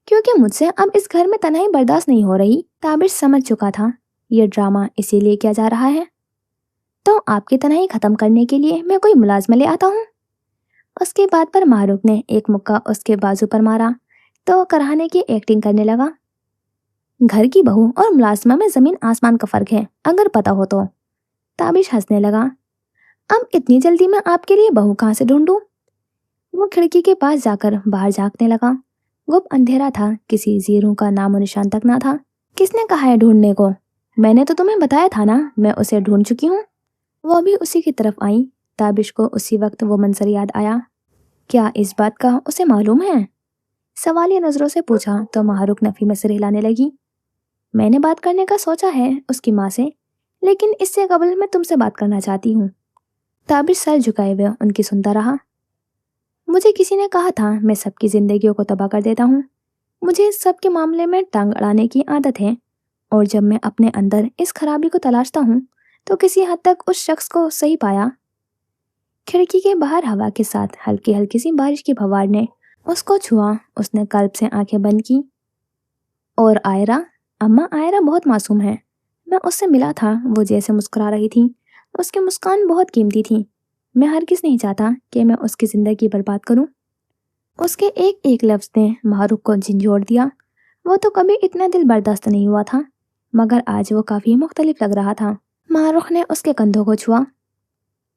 کیونکہ مجھ سے اب اس گھر میں تنہائی برداشت نہیں ہو رہی۔ تابش سمجھ چکا تھا یہ ڈرامہ اسی لیے کیا جا رہا ہے۔ تو آپ کی تنہائی ختم کرنے کے لیے میں کوئی ملازمہ لے آتا ہوں۔ اس کے بعد پر ماہرخ نے ایک مکہ اس کے بازو پر مارا تو کراہنے کی ایکٹنگ کرنے لگا۔ گھر کی بہو اور ملازمہ میں زمین آسمان کا فرق ہے، اگر پتا ہو تو۔ تابش ہنسنے لگا۔ اب اتنی جلدی میں آپ کے لیے بہو کہاں سے ڈھونڈوں؟ وہ کھڑکی کے پاس جا کر باہر جھانکنے لگا۔ گپ اندھیرا تھا، کسی زیروں کا نام و نشان تک نہ تھا۔ کس نے کہا ہے ڈھونڈنے کو؟ میں نے تو تمہیں بتایا تھا نا میں اسے ڈھونڈ چکی ہوں۔ وہ بھی اسی کی طرف آئی۔ تابش کو اسی وقت وہ منظر یاد آیا۔ کیا اس بات کا اسے معلوم ہے؟ سوالیہ نظروں سے پوچھا تو ماہرخ نفی میں سر ہلانے لگی۔ میں نے بات کرنے کا سوچا ہے اس کی ماں سے، لیکن اس سے قبل میں تم سے بات کرنا چاہتی ہوں۔ تابش سر جھکائے ہوئے ان کی سنتا رہا۔ مجھے کسی نے کہا تھا میں سب کی زندگیوں کو تباہ کر دیتا ہوں۔ مجھے سب کے معاملے میں ٹانگ اڑانے کی عادت ہے، اور جب میں اپنے اندر اس خرابی کو تلاشتا ہوں تو کسی حد تک اس شخص کو صحیح پایا۔ کھڑکی کے باہر ہوا کے ساتھ ہلکی ہلکی سی بارش کی پھوار نے اس کو چھوا۔ اس نے قلب سے آنکھیں بند کی۔ اور آئرہ؟ اماں آئرہ بہت معصوم ہے، میں اس سے ملا تھا، وہ جیسے مسکرا رہی تھی، اس کی مسکان بہت قیمتی تھی۔ میں ہرگز نہیں چاہتا کہ میں اس کی زندگی برباد کروں۔ اس کے ایک ایک لفظ نے ماہرخ کو جھنجھوڑ دیا۔ وہ تو کبھی اتنا دل برداشت نہیں ہوا تھا، مگر آج وہ کافی مختلف لگ رہا تھا۔ मारुख ने उसके कंधों को छुआ।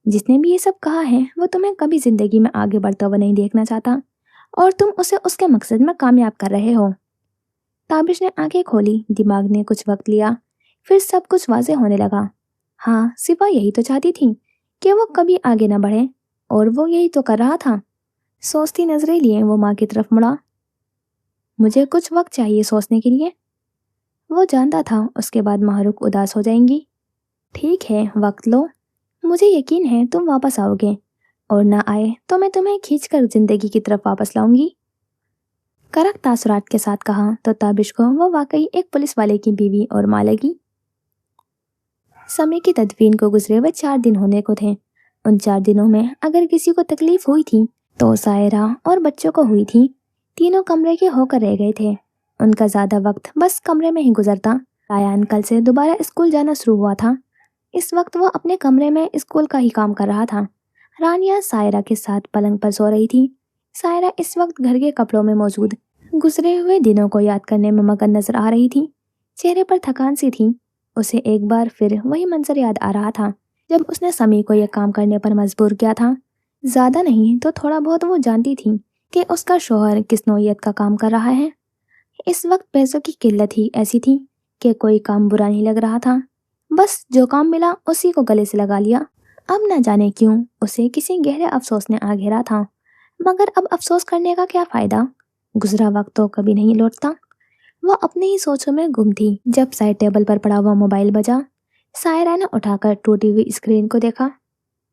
जिसने भी ये सब कहा है वो तुम्हें कभी जिंदगी में आगे बढ़ता हुआ नहीं देखना चाहता और तुम उसे उसके मकसद में कामयाब कर रहे हो। ताबिश ने आंखें खोली। दिमाग ने कुछ वक्त लिया, फिर सब कुछ वाज़ेह होने लगा। हाँ, सिवा यही तो चाहती थी कि वो कभी आगे न बढ़े, और वो यही तो कर रहा था। सोचती नजरें लिए वो माँ की तरफ मुड़ा। मुझे कुछ वक्त चाहिए सोचने के लिए। वो जानता था उसके बाद माहरुख उदास हो जाएंगी। ठीक है, वक्त लो। मुझे यकीन है तुम वापस आओगे, और ना आए तो मैं तुम्हें खींचकर जिंदगी की तरफ वापस लाऊंगी। करक तासुरात के साथ कहा तो ताबिश को वो वाकई एक पुलिस वाले की बीवी और माँ लगी। समय की तदफीन को गुजरे हुए 4 दिन होने को थे। उन 4 दिनों में अगर किसी को तकलीफ हुई थी तो सायरा और बच्चों को हुई थी। तीनों कमरे के होकर रह गए थे। उनका ज़्यादा वक्त बस कमरे में ही गुजरता। रायान कल से दोबारा स्कूल जाना शुरू हुआ था। इस वक्त वो अपने कमरे में स्कूल का ही काम कर रहा था। रानिया सायरा के साथ पलंग पर सो रही थी। सायरा इस वक्त घर के कपड़ों में मौजूद गुजरे हुए दिनों को याद करने में मगन नजर आ रही थी। चेहरे पर थकान सी थी। उसे एक बार फिर वही मंजर याद आ रहा था जब उसने समी को यह काम करने पर मजबूर किया था। ज़्यादा नहीं तो थोड़ा बहुत वो जानती थी कि उसका शोहर किस नौयत का काम कर रहा है। इस वक्त पैसों की किल्लत ही ऐसी थी कि कोई काम बुरा नहीं लग रहा था। बस जो काम मिला उसी को गले से लगा लिया। अब न जाने क्यों उसे किसी गहरे अफसोस ने आ घेरा था, मगर अब अफसोस करने का क्या फ़ायदा। गुजरा वक्त तो कभी नहीं लौटता। वो अपनी ही सोचों में गुम थी जब साइड टेबल पर पड़ा हुआ मोबाइल बजा। सायरा ने उठाकर टूटी हुई स्क्रीन को देखा।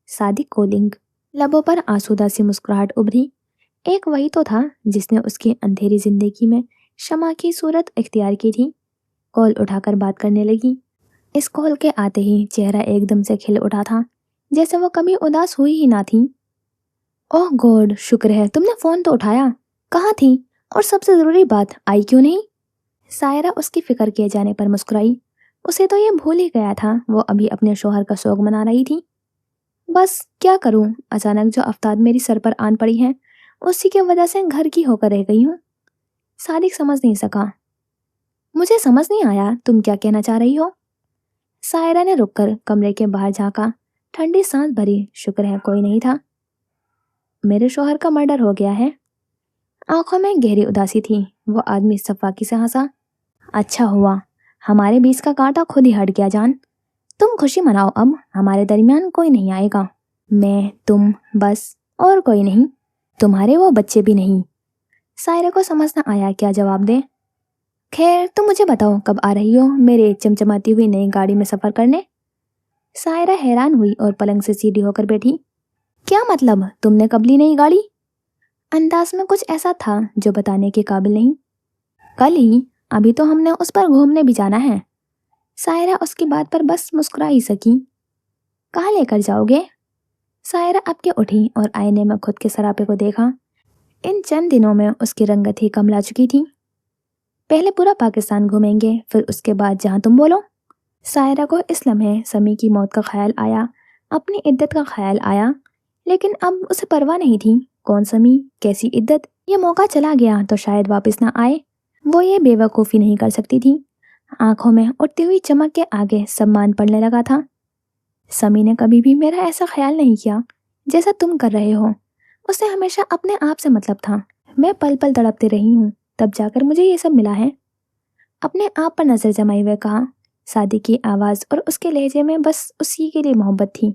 सादी कॉलिंग। लबों पर आसूदा सी मुस्कुराहट उभरी। एक वही तो था जिसने उसकी अंधेरी जिंदगी में शमा की सूरत इख्तियार की थी। कॉल उठाकर बात करने लगी। इस कॉल के आते ही चेहरा एकदम से खिल उठा था, जैसे वो कभी उदास हुई ही ना थी। ओह गॉड, शुक्र है तुमने फ़ोन तो उठाया। कहाँ थी, और सबसे ज़रूरी बात, आई क्यों नहीं? सायरा उसकी फिक्र किए जाने पर मुस्कुराई। उसे तो ये भूल ही गया था वो अभी अपने शोहर का शौक मना रही थी। बस क्या करूं, अचानक जो आफताब मेरी सर पर आन पड़ी है उसी की वजह से घर की होकर रह गई हूँ। सादिक समझ नहीं सका। मुझे समझ नहीं आया तुम क्या कहना चाह रही हो? सायरा ने रुककर कमरे के बाहर झांका। ठंडी सांस भरी। शुक्र है कोई नहीं था। मेरे शोहर का मर्डर हो गया है। आंखों में गहरी उदासी थी। वो आदमी सफाकी से हंसा। अच्छा हुआ, हमारे बीच का कांटा खुद ही हट गया जान। तुम खुशी मनाओ, अब हमारे दरमियान कोई नहीं आएगा। मैं, तुम, बस, और कोई नहीं। तुम्हारे वो बच्चे भी नहीं। सायरा को समझ न आया क्या जवाब दे। खैर तुम मुझे बताओ कब आ रही हो मेरे चमचमाती हुई नई गाड़ी में सफर करने? सायरा हैरान हुई और पलंग से सीधी होकर बैठी। क्या मतलब, तुमने कब ली नई गाड़ी? अंदाज में कुछ ऐसा था जो बताने के काबिल नहीं। कल ही, अभी तो हमने उस पर घूमने भी जाना है। सायरा उसकी बात पर बस मुस्कुरा ही सकी। कहाँ लेकर जाओगे? सायरा अब के उठी और आईने में खुद के सरापे को देखा। इन चंद दिनों में उसकी रंगत ही कमला चुकी थी। पहले पूरा पाकिस्तान घूमेंगे, फिर उसके बाद जहाँ तुम बोलो। सायरा को इस लम्हे समी की मौत का ख्याल आया, अपनी इद्दत का ख्याल आया, लेकिन अब उसे परवाह नहीं थी। कौन समी, कैसी इद्दत? ये मौका चला गया तो शायद वापस ना आए। वो ये बेवकूफ़ी नहीं कर सकती थी। आंखों में उठती हुई चमक के आगे सम्मान पड़ने लगा था। समी ने कभी भी मेरा ऐसा ख्याल नहीं किया जैसा तुम कर रहे हो। उसे हमेशा अपने आप से मतलब था। मैं पल पल तड़पती रही हूँ, तब जाकर मुझे ये सब मिला है। अपने आप पर नजर जमाए हुए कहा। सादी की आवाज़ और उसके लहजे में बस उसी के लिए मोहब्बत थी।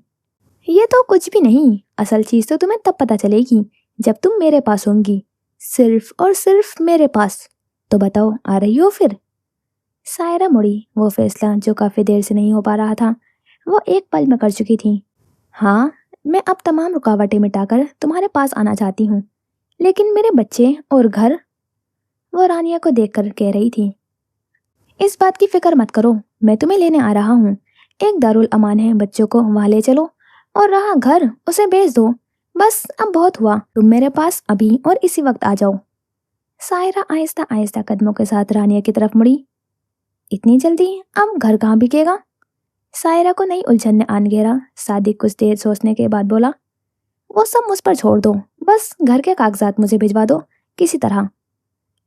ये तो कुछ भी नहीं, असल चीज़ तो तुम्हें तब पता चलेगी जब तुम मेरे पास होंगी, सिर्फ और सिर्फ मेरे पास। तो बताओ, आ रही हो फिर? सायरा मुड़ी। वो फैसला जो काफ़ी देर से नहीं हो पा रहा था वो एक पल में कर चुकी थी। हाँ, मैं अब तमाम रुकावटें मिटाकर तुम्हारे पास आना चाहती हूँ, लेकिन मेरे बच्चे और घर? वो रानिया को देखकर कह रही थी। इस बात की फिक्र मत करो, मैं तुम्हें लेने आ रहा हूँ। एक दारुल अमान है, बच्चों को वहाँ ले चलो, और रहा घर, उसे बेच दो। बस अब बहुत हुआ, तुम मेरे पास अभी और इसी वक्त आ जाओ। सायरा आहिस्ता आहिस्ता कदमों के साथ रानिया की तरफ मुड़ी। इतनी जल्दी? अब घर कहाँ बिकेगा? सायरा को नई उलझन ने आन घेरा। सादिक कुछ देर सोचने के बाद बोला, वो सब मुझ पर छोड़ दो, बस घर के कागजात मुझे भिजवा दो किसी तरह।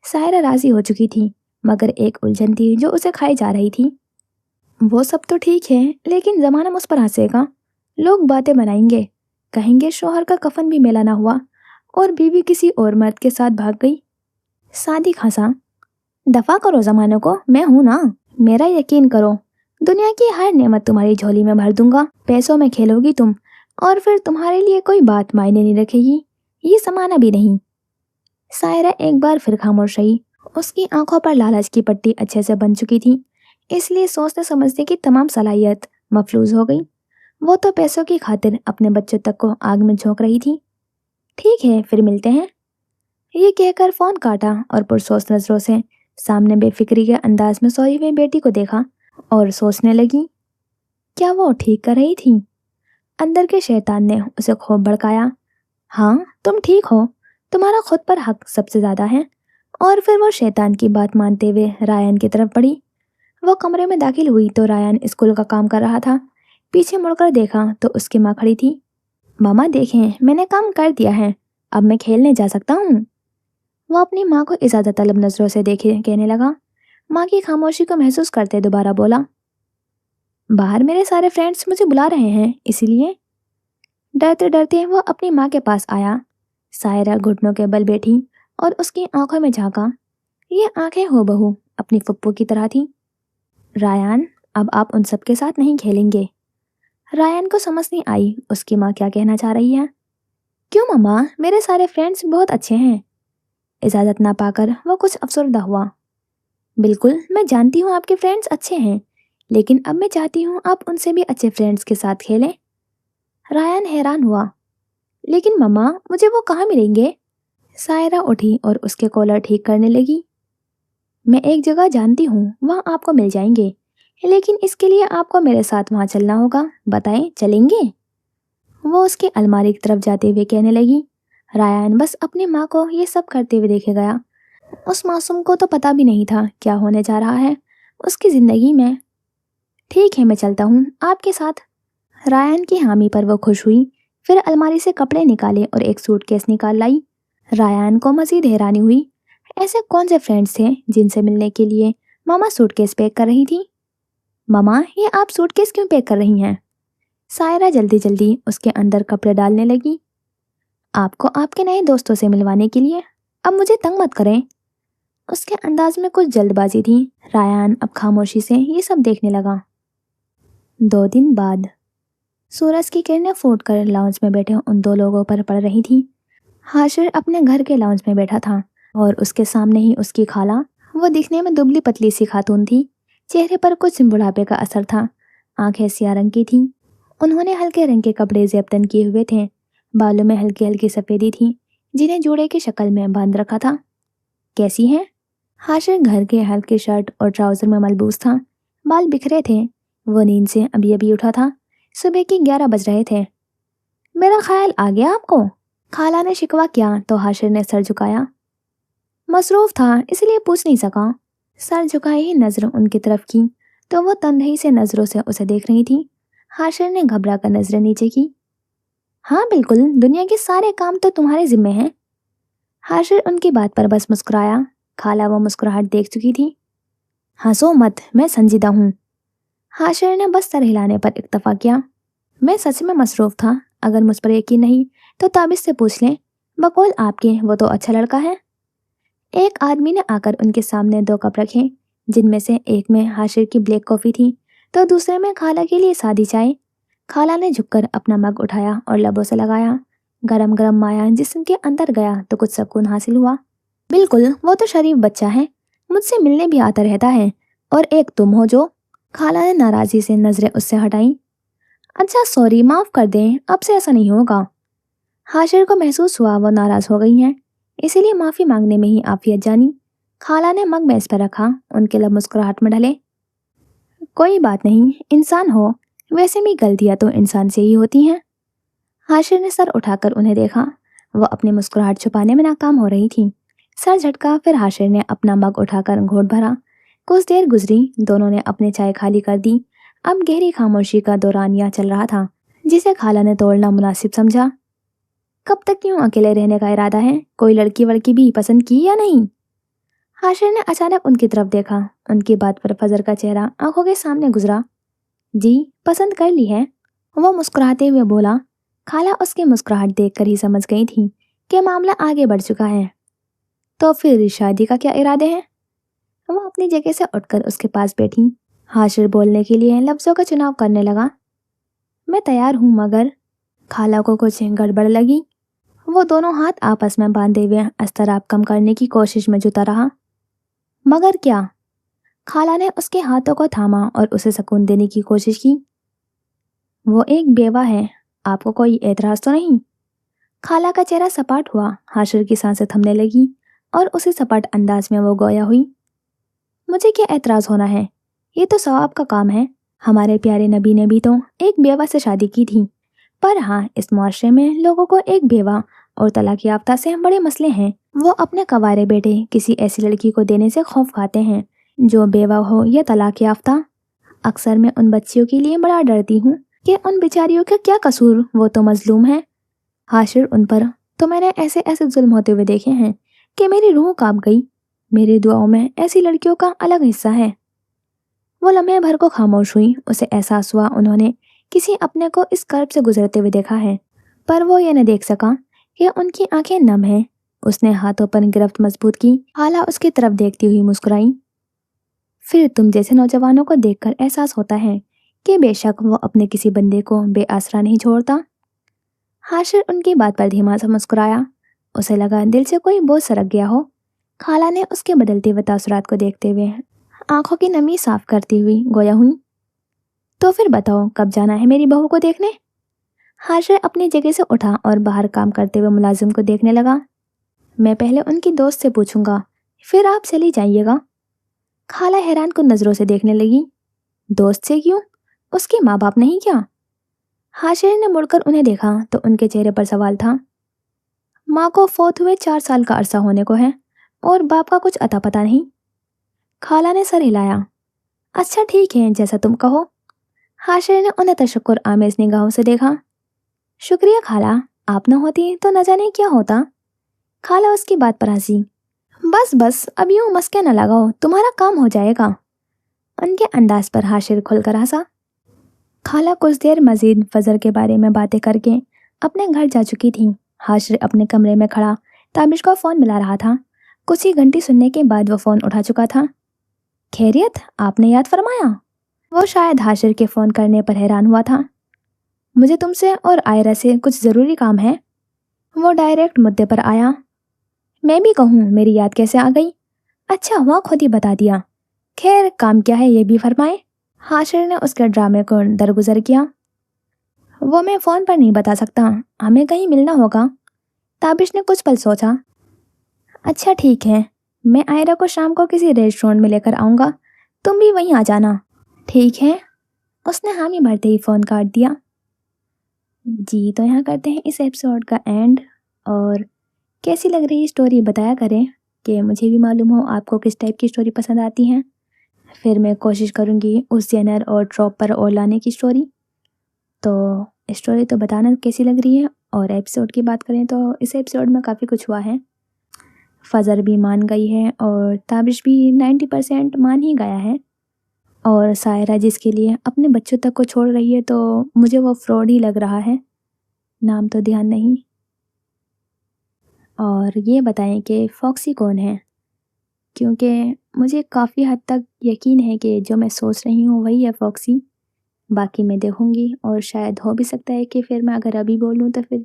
सायरा राजी हो चुकी थी, मगर एक उलझन थी जो उसे खाई जा रही थी। وہ سب تو ٹھیک ہے، لیکن زمانہ مجھ پر ہنسے گا، لوگ باتیں بنائیں گے، کہیں گے شوہر کا کفن بھی میلا نہ ہوا اور بیوی کسی اور مرد کے ساتھ بھاگ گئی۔ صادق ہنسا۔ دفع کرو زمانے کو، میں ہوں نا، میرا یقین کرو، دنیا کی ہر نعمت تمہاری جھولی میں بھر دوں گا، پیسوں میں کھیلو گی تم، اور پھر تمہارے لیے کوئی بات معنی نہیں رکھے گی، یہ زمانہ بھی نہیں۔ سائرہ ایک بار پھر خاموش رہی، اس کی آنکھوں پر لالچ کی پٹی اچھے سے بن چکی تھی، اس لیے سوچنے سمجھنے کی تمام صلاحیت مفلوج ہو گئی۔ وہ تو پیسوں کی خاطر اپنے بچوں تک کو آگ میں جھونک رہی تھی۔ ٹھیک ہے، پھر ملتے ہیں، یہ کہہ کر فون کاٹا اور پرسوس نظروں سے سامنے بے فکری کے انداز میں سوئی ہوئی بیٹی کو دیکھا اور سوچنے لگی، کیا وہ ٹھیک کر رہی تھی؟ اندر کے شیطان نے اسے خوب بھڑکایا، ہاں تم ٹھیک ہو، تمہارا خود پر حق سب سے زیادہ ہے۔ اور پھر وہ شیطان کی بات مانتے ہوئے رایان کی طرف بڑھی۔ وہ کمرے میں داخل ہوئی تو رایان اسکول کا کام کر رہا تھا۔ پیچھے مڑ کر دیکھا تو اس کی ماں کھڑی تھی۔ ماما دیکھیں، میں نے کام کر دیا ہے، اب میں کھیلنے جا سکتا ہوں۔ وہ اپنی ماں کو اجازت طلب نظروں سے دیکھے کہنے لگا۔ ماں کی خاموشی کو محسوس کرتے دوبارہ بولا، باہر میرے سارے فرینڈز مجھے بلا رہے ہیں، اسی لیے۔ ڈرتے ڈرتے وہ اپنی ماں کے پاس آیا۔ سائرہ گھٹنوں کے بل بیٹھی اور اس کی آنکھوں میں جھانکا۔ یہ آنکھیں ہو بہو اپنی پھپھو کی طرح تھی۔ رایان، اب آپ ان سب کے ساتھ نہیں کھیلیں گے۔ رایان کو سمجھ نہیں آئی اس کی ماں کیا کہنا چاہ رہی ہے۔ کیوں ماما، میرے سارے فرینڈز بہت اچھے ہیں۔ اجازت نہ پا کر وہ کچھ افسردہ ہوا۔ بالکل، میں جانتی ہوں آپ کے فرینڈز اچھے ہیں، لیکن اب میں چاہتی ہوں آپ ان سے بھی اچھے فرینڈز کے ساتھ کھیلیں۔ رایان حیران ہوا، لیکن مما مجھے وہ کہاں ملیں گے؟ سائرہ اٹھی اور اس کے کالر ٹھیک کرنے لگی۔ میں ایک جگہ جانتی ہوں، وہاں آپ کو مل جائیں گے، لیکن اس کے لیے آپ کو میرے ساتھ وہاں چلنا ہوگا، بتائیں چلیں گے؟ وہ اس کی الماری کی طرف جاتے ہوئے کہنے لگی۔ رایان بس اپنی ماں کو یہ سب کرتے ہوئے دیکھے گیا۔ اس معصوم کو تو پتہ بھی نہیں تھا کیا ہونے جا رہا ہے اس کی زندگی میں۔ ٹھیک ہے، میں چلتا ہوں آپ کے ساتھ۔ رایان کی حامی پر وہ خوش ہوئی، پھر الماری سے کپڑے نکالے اور ایک سوٹ کیس نکال لائی۔ رایان کو مزید حیرانی ہوئی، ایسے کون سے فرینڈز تھے جن سے ملنے کے لیے ماما سوٹ کیس پیک کر رہی تھی؟ ماما، یہ آپ سوٹ کیس کیوں پیک کر رہی ہیں؟ سائرہ جلدی جلدی اس کے اندر کپڑے ڈالنے لگی۔ آپ کو آپ کے نئے دوستوں سے ملوانے کے لیے، اب مجھے تنگ مت کریں۔ اس کے انداز میں کچھ جلد بازی تھی۔ رایان اب خاموشی سے یہ سب دیکھنے لگا۔ 2 دن بعد سورج کی کرنیں پھوٹ کر لاؤنج میں بیٹھے ان 2 لوگوں پر پڑ رہی تھی۔ حاشر اپنے گھر کے لاؤنج میں بیٹھا تھا اور اس کے سامنے ہی اس کی خالہ۔ وہ دکھنے میں دبلی پتلی سی خاتون تھی، چہرے پر کچھ بڑھاپے کا اثر تھا، آنکھیں سیاہ رنگ کی تھیں۔ انہوں نے ہلکے رنگ کے کپڑے زیبتن کیے ہوئے تھے، بالوں میں ہلکی ہلکی سفیدی تھی جنہیں جوڑے کی شکل میں باندھ رکھا تھا۔ کیسی ہیں؟ حاشر گھر کے ہلکے شرٹ اور ٹراؤزر میں ملبوس تھا، بال بکھرے تھے۔ وہ نیند سے ابھی ابھی اٹھا تھا، صبح کی 11 بج رہے تھے۔ میرا خیال آ گیا آپ کو؟ خالہ نے شکوہ کیا تو حاشر نے سر جھکایا۔ مصروف تھا اس لیے پوچھ نہیں سکا۔ سر جھکائے ہی نظر ان کی طرف کی تو وہ تندہی سے نظروں سے اسے دیکھ رہی تھی۔ حاشر نے گھبرا کر نظریں نیچے کی۔ ہاں بالکل، دنیا کے سارے کام تو تمہارے ذمے ہیں۔ حاشر ان کی بات پر بس مسکرایا۔ خالہ وہ مسکراہٹ دیکھ چکی تھی۔ ہنسو مت، میں سنجیدہ ہوں۔ حاشر نے بس سر ہلانے پر اکتفا کیا۔ میں سچ میں مصروف تھا، اگر مجھ پر یقین نہیں تو تابش سے پوچھ لیں، بقول آپ کے وہ تو اچھا لڑکا ہے۔ ایک آدمی نے آ کر ان کے سامنے 2 کپ رکھے، جن میں سے ایک میں حاشر کی بلیک کافی تھی تو دوسرے میں خالہ کے لیے سادی چائے۔ خالہ نے جھک کر اپنا مگ اٹھایا اور لبوں سے لگایا۔ گرم گرم مایا جسم کے اندر گیا تو کچھ سکون حاصل ہوا۔ بالکل، وہ تو شریف بچہ ہے، مجھ سے ملنے بھی آتا رہتا ہے، اور ایک تم ہو جو۔ خالہ نے ناراضی سے نظریں اس سے ہٹائیں۔ اچھا سوری، معاف کر دیں، اب سے ایسا نہیں ہوگا۔ حاشر کو محسوس ہوا وہ ناراض ہو گئی ہیں، اسی لیے معافی مانگنے میں ہی عافیت جانی۔ خالہ نے مگ میز پر رکھا، ان کے لب مسکراہٹ میں ڈھلے۔ کوئی بات نہیں، انسان ہو، ویسے بھی غلطیاں تو انسان سے ہی ہوتی ہیں۔ حاشر نے سر اٹھا کر انہیں دیکھا، وہ اپنی مسکراہٹ چھپانے میں ناکام ہو رہی تھی۔ سر جھٹکا، پھر حاشر نے اپنا مگ اٹھا کر گھونٹ بھرا۔ کچھ دیر گزری، دونوں نے اپنے چائے خالی کر دی۔ اب گہری خاموشی کا دورانیہ چل رہا تھا جسے خالہ نے توڑنا مناسب سمجھا۔ کب تک یوں اکیلے رہنے کا ارادہ ہے؟ کوئی لڑکی وڑکی بھی پسند کی یا نہیں؟ हाशिर ने अचानक उनकी तरफ देखा। उनकी बात पर फजर का चेहरा आंखों के सामने गुजरा। जी, पसंद कर ली है? वो मुस्कुराते हुए बोला। खाला उसकी मुस्कुराहट देखकर ही समझ गई थी कि मामला आगे बढ़ चुका है। तो फिर शादी का क्या इरादे हैं? वो अपनी जगह से उठकर उसके पास बैठी। हाशिर बोलने के लिए लफ्जों का चुनाव करने लगा। मैं तैयार हूँ, मगर खाला को कुछ गड़बड़ लगी। वो दोनों हाथ आपस में बांधे हुए अस्तराब कम करने की कोशिश में जुटा रहा। मगर क्या? खाला ने उसके हाथों को थामा और उसे सुकून देने की कोशिश की। वो एक बेवा है, आपको कोई एतराज तो नहीं? खाला का चेहरा सपाट हुआ। हाशिर की सांसें थमने लगी और उसी सपाट अंदाज में वो गोया हुई। मुझे क्या एतराज होना है? ये तो सवाब का काम है। हमारे प्यारे नबी ने भी तो एक बेवा से शादी की थी। पर हाँ, इस मुआशरे में लोगों को एक बेवा और तलाक याफ्ता से बड़े मसले हैं। वो अपने कवारे बेटे किसी ऐसी लड़की को देने से खौफ खाते हैं जो बेवा हो या तलाक याफ्ता। अक्सर मैं उन बच्चियों के लिए बड़ा डरती हूँ कि उन बेचारियों का क्या कसूर, वो तो मजलूम है। हाशिर, उन पर तो मैंने ऐसे ऐसे जुल्म होते हुए देखे हैं कि मेरी रूह कांप गई। मेरी दुआओं में ऐसी लड़कियों का अलग हिस्सा है। वो लम्हे भर को खामोश हुई। उसे एहसास हुआ उन्होंने किसी अपने को इस कर्ब से गुजरते हुए देखा है, पर वो ये न देख सका कि उनकी आंखें नम हैं। उसने हाथों पर गिरफ्त मजबूत की। हाला उसकी तरफ देखती हुई मुस्कुराई। फिर तुम जैसे नौजवानों को देखकर एहसास होता है कि बेशक वो अपने किसी बंदे को बेआसरा नहीं छोड़ता। हाशिर उनकी बात पर धीमा सा मुस्कुराया। उसे लगा दिल से कोई बोझ सरक गया हो। खाला ने उसके बदलते हुए तासुरात को देखते हुए आंखों की नमी साफ करती हुई गोया हुई। तो फिर बताओ, कब जाना है मेरी बहू को देखने? हाशिर अपनी जगह से उठा और बाहर काम करते हुए मुलाजिम को देखने लगा। मैं पहले उनकी दोस्त से पूछूंगा, फिर आप चली जाइएगा। खाला हैरान को नजरों से देखने लगी। दोस्त से क्यों? उसके माँ बाप नहीं क्या? हाशिर ने मुड़कर उन्हें देखा तो उनके चेहरे पर सवाल था। माँ को फौत हुए 4 साल का अरसा होने को है और बाप का कुछ अता पता नहीं। खाला ने सर हिलाया। अच्छा ठीक है, जैसा तुम कहो। हाशिर ने उन्हें तशक्कुर आमेज निगाहों से देखा। शुक्रिया खाला, आप न होती तो न जाने क्या होता। खाला उसकी बात पर हंसी। बस बस, अब यूं मस्के न लगाओ, तुम्हारा काम हो जाएगा। उनके अंदाज पर हाशिर खुलकर हंसा। खाला कुछ देर मजीद फजर के बारे में बातें करके अपने घर जा चुकी थी। हाशिर अपने कमरे में खड़ा ताबिश को फ़ोन मिला रहा था। कुछ ही घंटी सुनने के बाद वो फ़ोन उठा चुका था। खैरियत, आपने याद फरमाया? वो शायद हाशिर के फ़ोन करने पर हैरान हुआ था। मुझे तुमसे और आयरा से कुछ ज़रूरी काम है। वो डायरेक्ट मुद्दे पर आया। मैं भी कहूँ, मेरी याद कैसे आ गई? अच्छा हुआ खुद ही बता दिया। खैर, काम क्या है ये भी फरमाए। हाशिर ने उसके ड्रामे को दरगुजर किया। वो मैं फ़ोन पर नहीं बता सकता, हमें कहीं मिलना होगा। ताबिश ने कुछ पल सोचा। अच्छा ठीक है, मैं आयरा को शाम को किसी रेस्टोरेंट में लेकर आऊँगा, तुम भी वहीं आ जाना। ठीक है, उसने हामी भरते ही फ़ोन काट दिया। जी, तो यहाँ करते हैं इस एपिसोड का एंड। और कैसी लग रही स्टोरी बताया करें कि मुझे भी मालूम हो आपको किस टाइप की स्टोरी पसंद आती हैं। फिर मैं कोशिश करूँगी उस जेनर और ट्रॉप पर और लाने की स्टोरी। तो स्टोरी तो बताना कैसी लग रही है। और एपिसोड की बात करें तो इस एपिसोड में काफ़ी कुछ हुआ है। फजर भी मान गई है और ताबिश भी 90% मान ही गया है। और सायरा जिसके लिए अपने बच्चों तक को छोड़ रही है, तो मुझे वो फ्रॉड ही लग रहा है। नाम तो ध्यान नहीं। और ये बताएं कि फॉक्सी कौन है, क्योंकि मुझे काफ़ी हद तक यकीन है कि जो मैं सोच रही हूँ वही है फॉक्सी। बाकी मैं देखूँगी और शायद हो भी सकता है कि फिर मैं अगर अभी बोलूँ तो फिर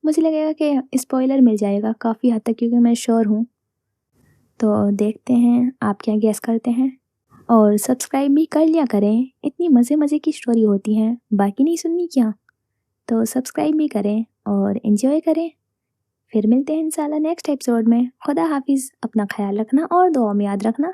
मुझे लगेगा कि स्पॉइलर मिल जाएगा काफ़ी हद तक, क्योंकि मैं श्योर हूँ। तो देखते हैं आप क्या गेस करते हैं। और सब्सक्राइब भी कर लिया करें, इतनी मज़े मज़े की स्टोरी होती हैं, बाकी नहीं सुननी क्या? तो सब्सक्राइब भी करें और एंजॉय करें। फिर मिलते हैं इंशाल्लाह नेक्स्ट एपिसोड में। खुदा हाफिज़, अपना ख्याल रखना और दुआ में याद रखना।